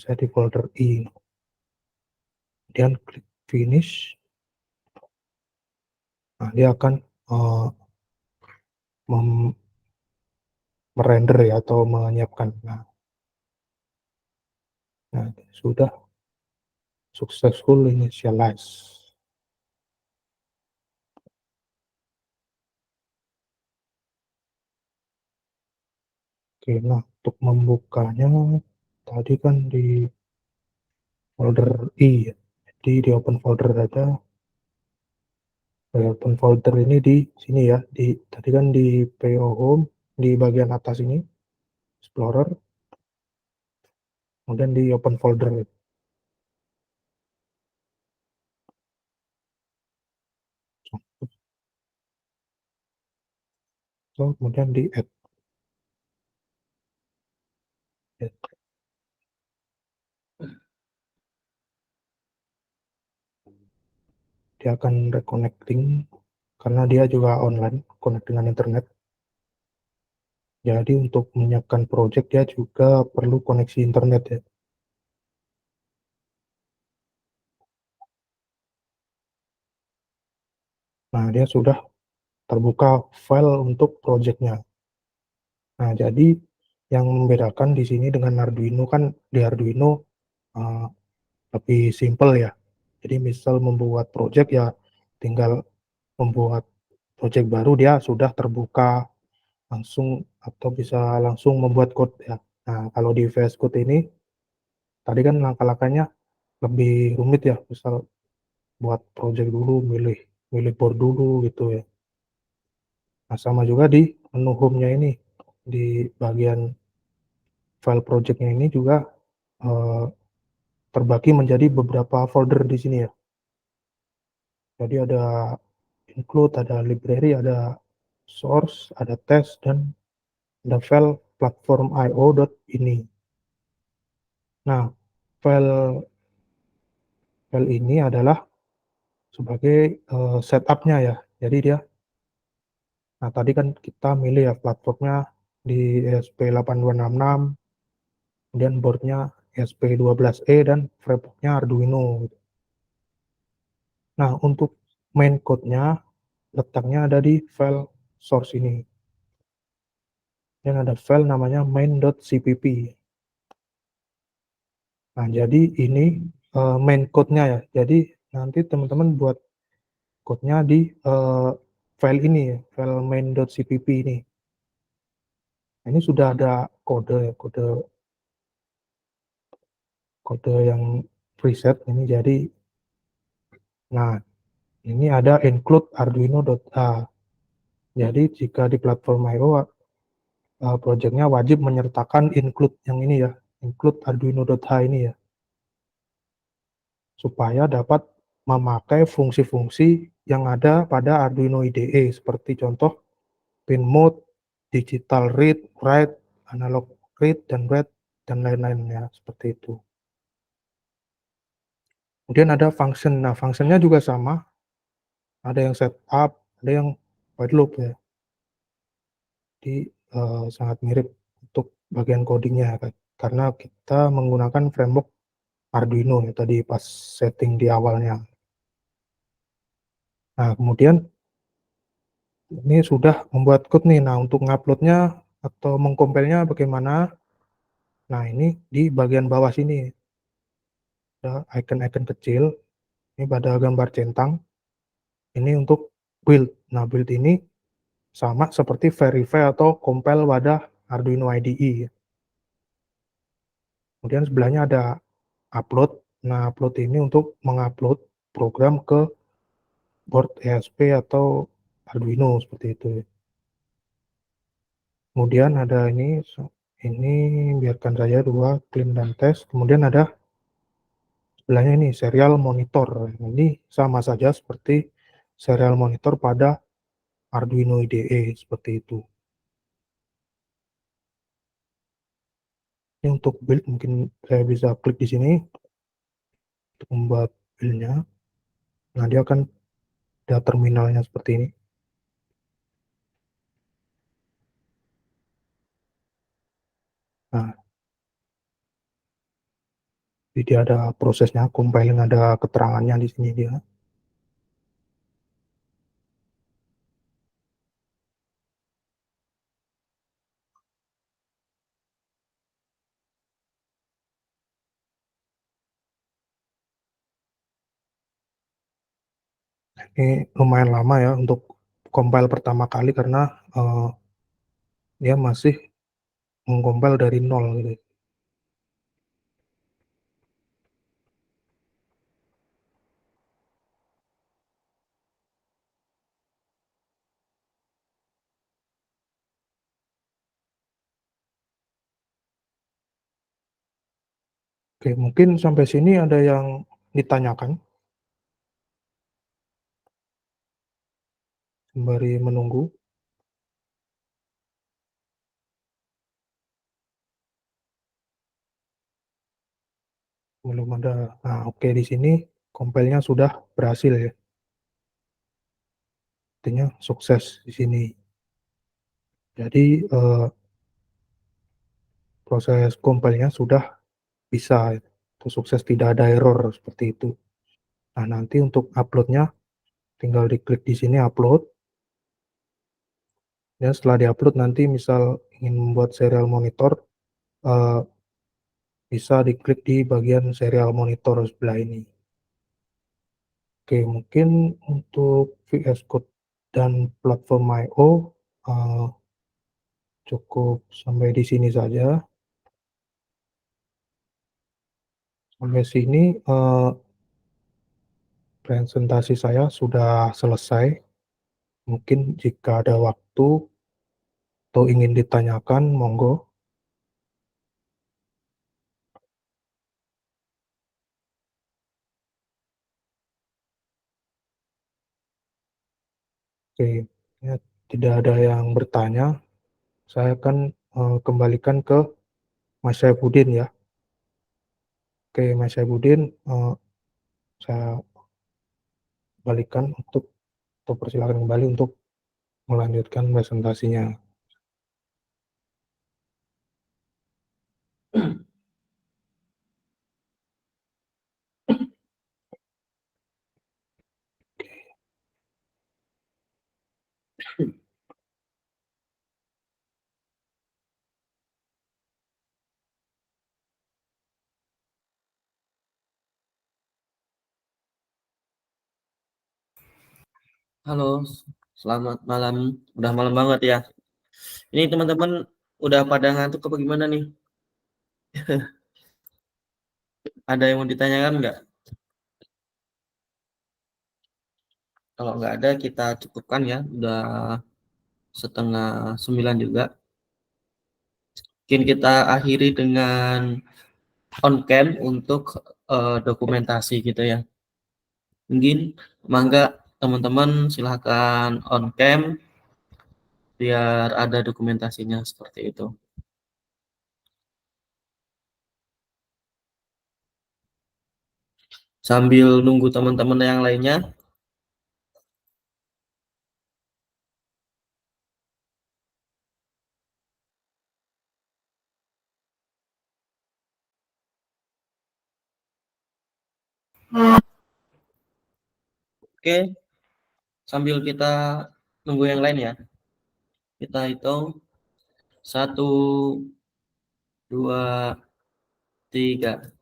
saya di folder I. Kemudian klik finish. Nah, dia akan merender ya, atau menyiapkan. Nah, sudah successful initialize. Oke, nah untuk membukanya tadi kan di folder I ya. Jadi di open folder saja. Open folder ini di sini ya. Tadi kan di PO Home di bagian atas ini Explorer. Kemudian di open folder. So, kemudian di add. Dia akan reconnecting karena dia juga online, connect dengan internet. Jadi untuk menyiapkan project dia juga perlu koneksi internet ya. Nah, dia sudah terbuka file untuk projectnya. Nah, jadi yang membedakan di sini dengan Arduino kan di Arduino lebih simple ya. Jadi misal membuat project ya tinggal membuat project baru, dia sudah terbuka langsung atau bisa langsung membuat code ya. Nah, kalau di VS Code ini tadi kan langkah-langkahnya lebih rumit ya. Misal buat project dulu, milih board dulu gitu ya. Nah, sama juga di menu home-nya ini, di bagian file project-nya ini juga terbagi menjadi beberapa folder di sini ya. Jadi ada include, ada library, ada source, ada test, dan ada file platform io.ini. Nah, file ini adalah sebagai setupnya ya. Jadi dia, nah tadi kan kita milih ya platformnya di ESP8266, kemudian boardnya ESP12E dan FreeBook-nya Arduino. Nah untuk main code-nya letaknya ada di file source ini. Dan ada file namanya main.cpp. Nah jadi ini main code-nya ya. Jadi nanti teman-teman buat code-nya di file ini ya, file main.cpp ini. Ini sudah ada kode yang preset ini. Jadi nah ini ada include arduino.a. Jadi jika di platform IO projectnya wajib menyertakan include yang ini ya, include arduino.h ini ya, supaya dapat memakai fungsi-fungsi yang ada pada Arduino IDE seperti contoh pin mode, digital read, write, analog read dan write dan lain-lainnya seperti itu. Kemudian ada function. Nah, functionnya juga sama. Ada yang setup, ada yang while loop ya. Jadi sangat mirip untuk bagian codingnya kan. Karena kita menggunakan framework Arduino ya tadi pas setting di awalnya. Nah, kemudian ini sudah membuat code nih. Nah, untuk nguploadnya atau mengkompilnya bagaimana? Nah, ini di bagian bawah sini. Ada icon-icon kecil. Ini pada gambar centang. Ini untuk build. Nah, build ini sama seperti verify atau compile pada Arduino IDE. Kemudian sebelahnya ada upload. Nah, upload ini untuk mengupload program ke board ESP atau Arduino seperti itu. Kemudian ada ini biarkan saja dua, clean dan test. Kemudian ada sebelahnya ini serial monitor. Ini sama saja seperti serial monitor pada Arduino IDE seperti itu. Ini untuk build mungkin saya bisa klik di sini untuk membuat build-nya. Nah, dia akan ada terminalnya seperti ini. Nah, jadi ada prosesnya, compiling ada keterangannya di sini dia. Ini lumayan lama ya untuk compile pertama kali karena dia masih mengcompile dari nol gitu. Oke, mungkin sampai sini ada yang ditanyakan sembari menunggu. Belum ada. Nah, oke, di sini compile-nya sudah berhasil ya. Artinya sukses di sini. Jadi proses compile-nya sudah bisa itu sukses, tidak ada error seperti itu. Nah, nanti untuk upload-nya tinggal diklik di sini upload. Ya, setelah diupload nanti misal ingin membuat serial monitor bisa diklik di bagian serial monitor sebelah ini. Oke, mungkin untuk VS Code dan platform I/O cukup sampai di sini saja. Sampai sini presentasi saya sudah selesai. Mungkin jika ada waktu atau ingin ditanyakan, monggo. Oke, ya, tidak ada yang bertanya. Saya akan kembalikan ke Mas Saifuddin ya. Oke, Mas Saifuddin, saya balikan untuk persilakan kembali untuk melanjutkan presentasinya. Halo, selamat malam. Udah malam banget ya. Ini teman-teman udah pada ngantuk apa gimana nih? Ada yang mau ditanyakan nggak? Kalau nggak ada kita cukupkan ya. Udah 8:30 juga. Mungkin kita akhiri dengan on cam untuk dokumentasi gitu ya. Mungkin mangga teman-teman silahkan on cam biar ada dokumentasinya seperti itu. Sambil nunggu teman-teman yang lainnya. Oke, sambil kita nunggu yang lain ya. Kita hitung 1, 2, 3.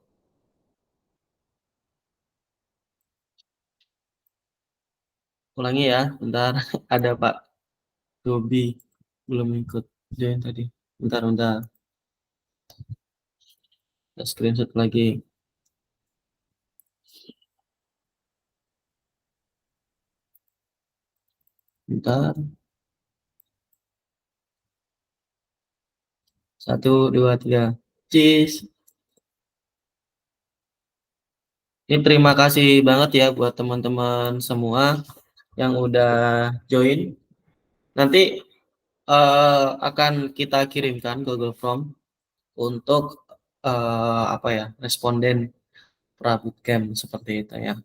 Ulangi ya, bentar. Ada Pak Dobi belum ikut join tadi. Bentar. Kita screenshot lagi. Bentar. 1, 2, 3. Cheese. Ini terima kasih banget ya buat teman-teman semua yang udah join. Nanti akan kita kirimkan Google Form untuk responden prabootcamp seperti itu ya.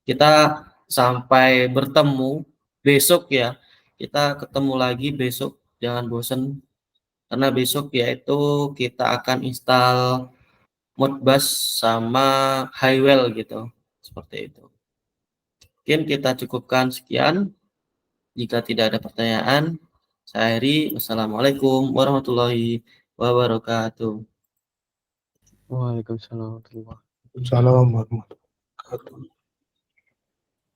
Kita sampai bertemu besok ya. Kita ketemu lagi besok, jangan bosen. Karena besok yaitu kita akan install Modbus sama Highwell gitu. Seperti itu. Mungkin kita cukupkan sekian. Jika tidak ada pertanyaan, saya akhiri. Wassalamualaikum warahmatullahi wabarakatuh. Waalaikumsalam warahmatullahi wabarakatuh. Salam warahmatullahi wabarakatuh.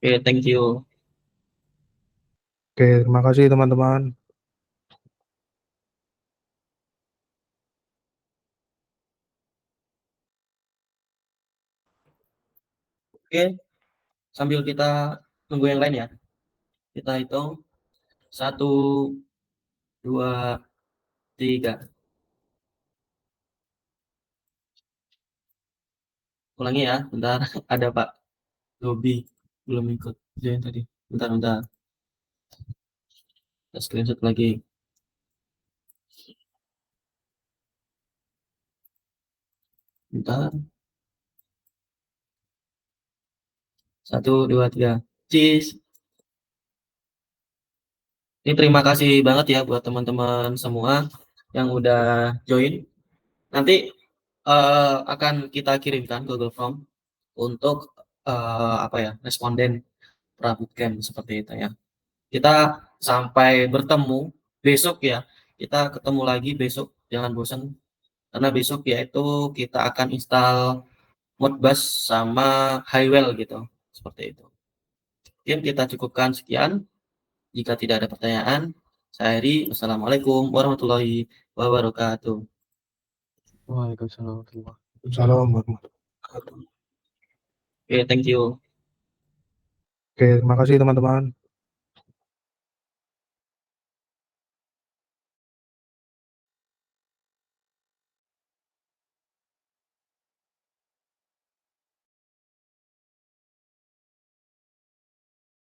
Oke, thank you. Oke, terima kasih teman-teman. Oke, sambil kita tunggu yang lain ya. Kita hitung 1, 2, 3. Ulangi ya, bentar. Ada Pak Dobi belum ikut join tadi. Bentar. Kita screenshot lagi. Bentar. 1, 2, 3. Cheese. Ini terima kasih banget ya buat teman-teman semua yang udah join. Nanti akan kita kirimkan Google Form untuk responden prabootcamp seperti itu ya. Kita sampai bertemu besok ya. Kita ketemu lagi besok, jangan bosan. Karena besok yaitu kita akan install Modbus sama Highwell gitu. Seperti itu. Mungkin kita cukupkan sekian. Jika tidak ada pertanyaan, saya akhiri. Wassalamualaikum warahmatullahi wabarakatuh. Waalaikumsalam warahmatullahi wabarakatuh. Salam warahmatullahi wabarakatuh. Oke, thank you. Oke, terima kasih teman-teman.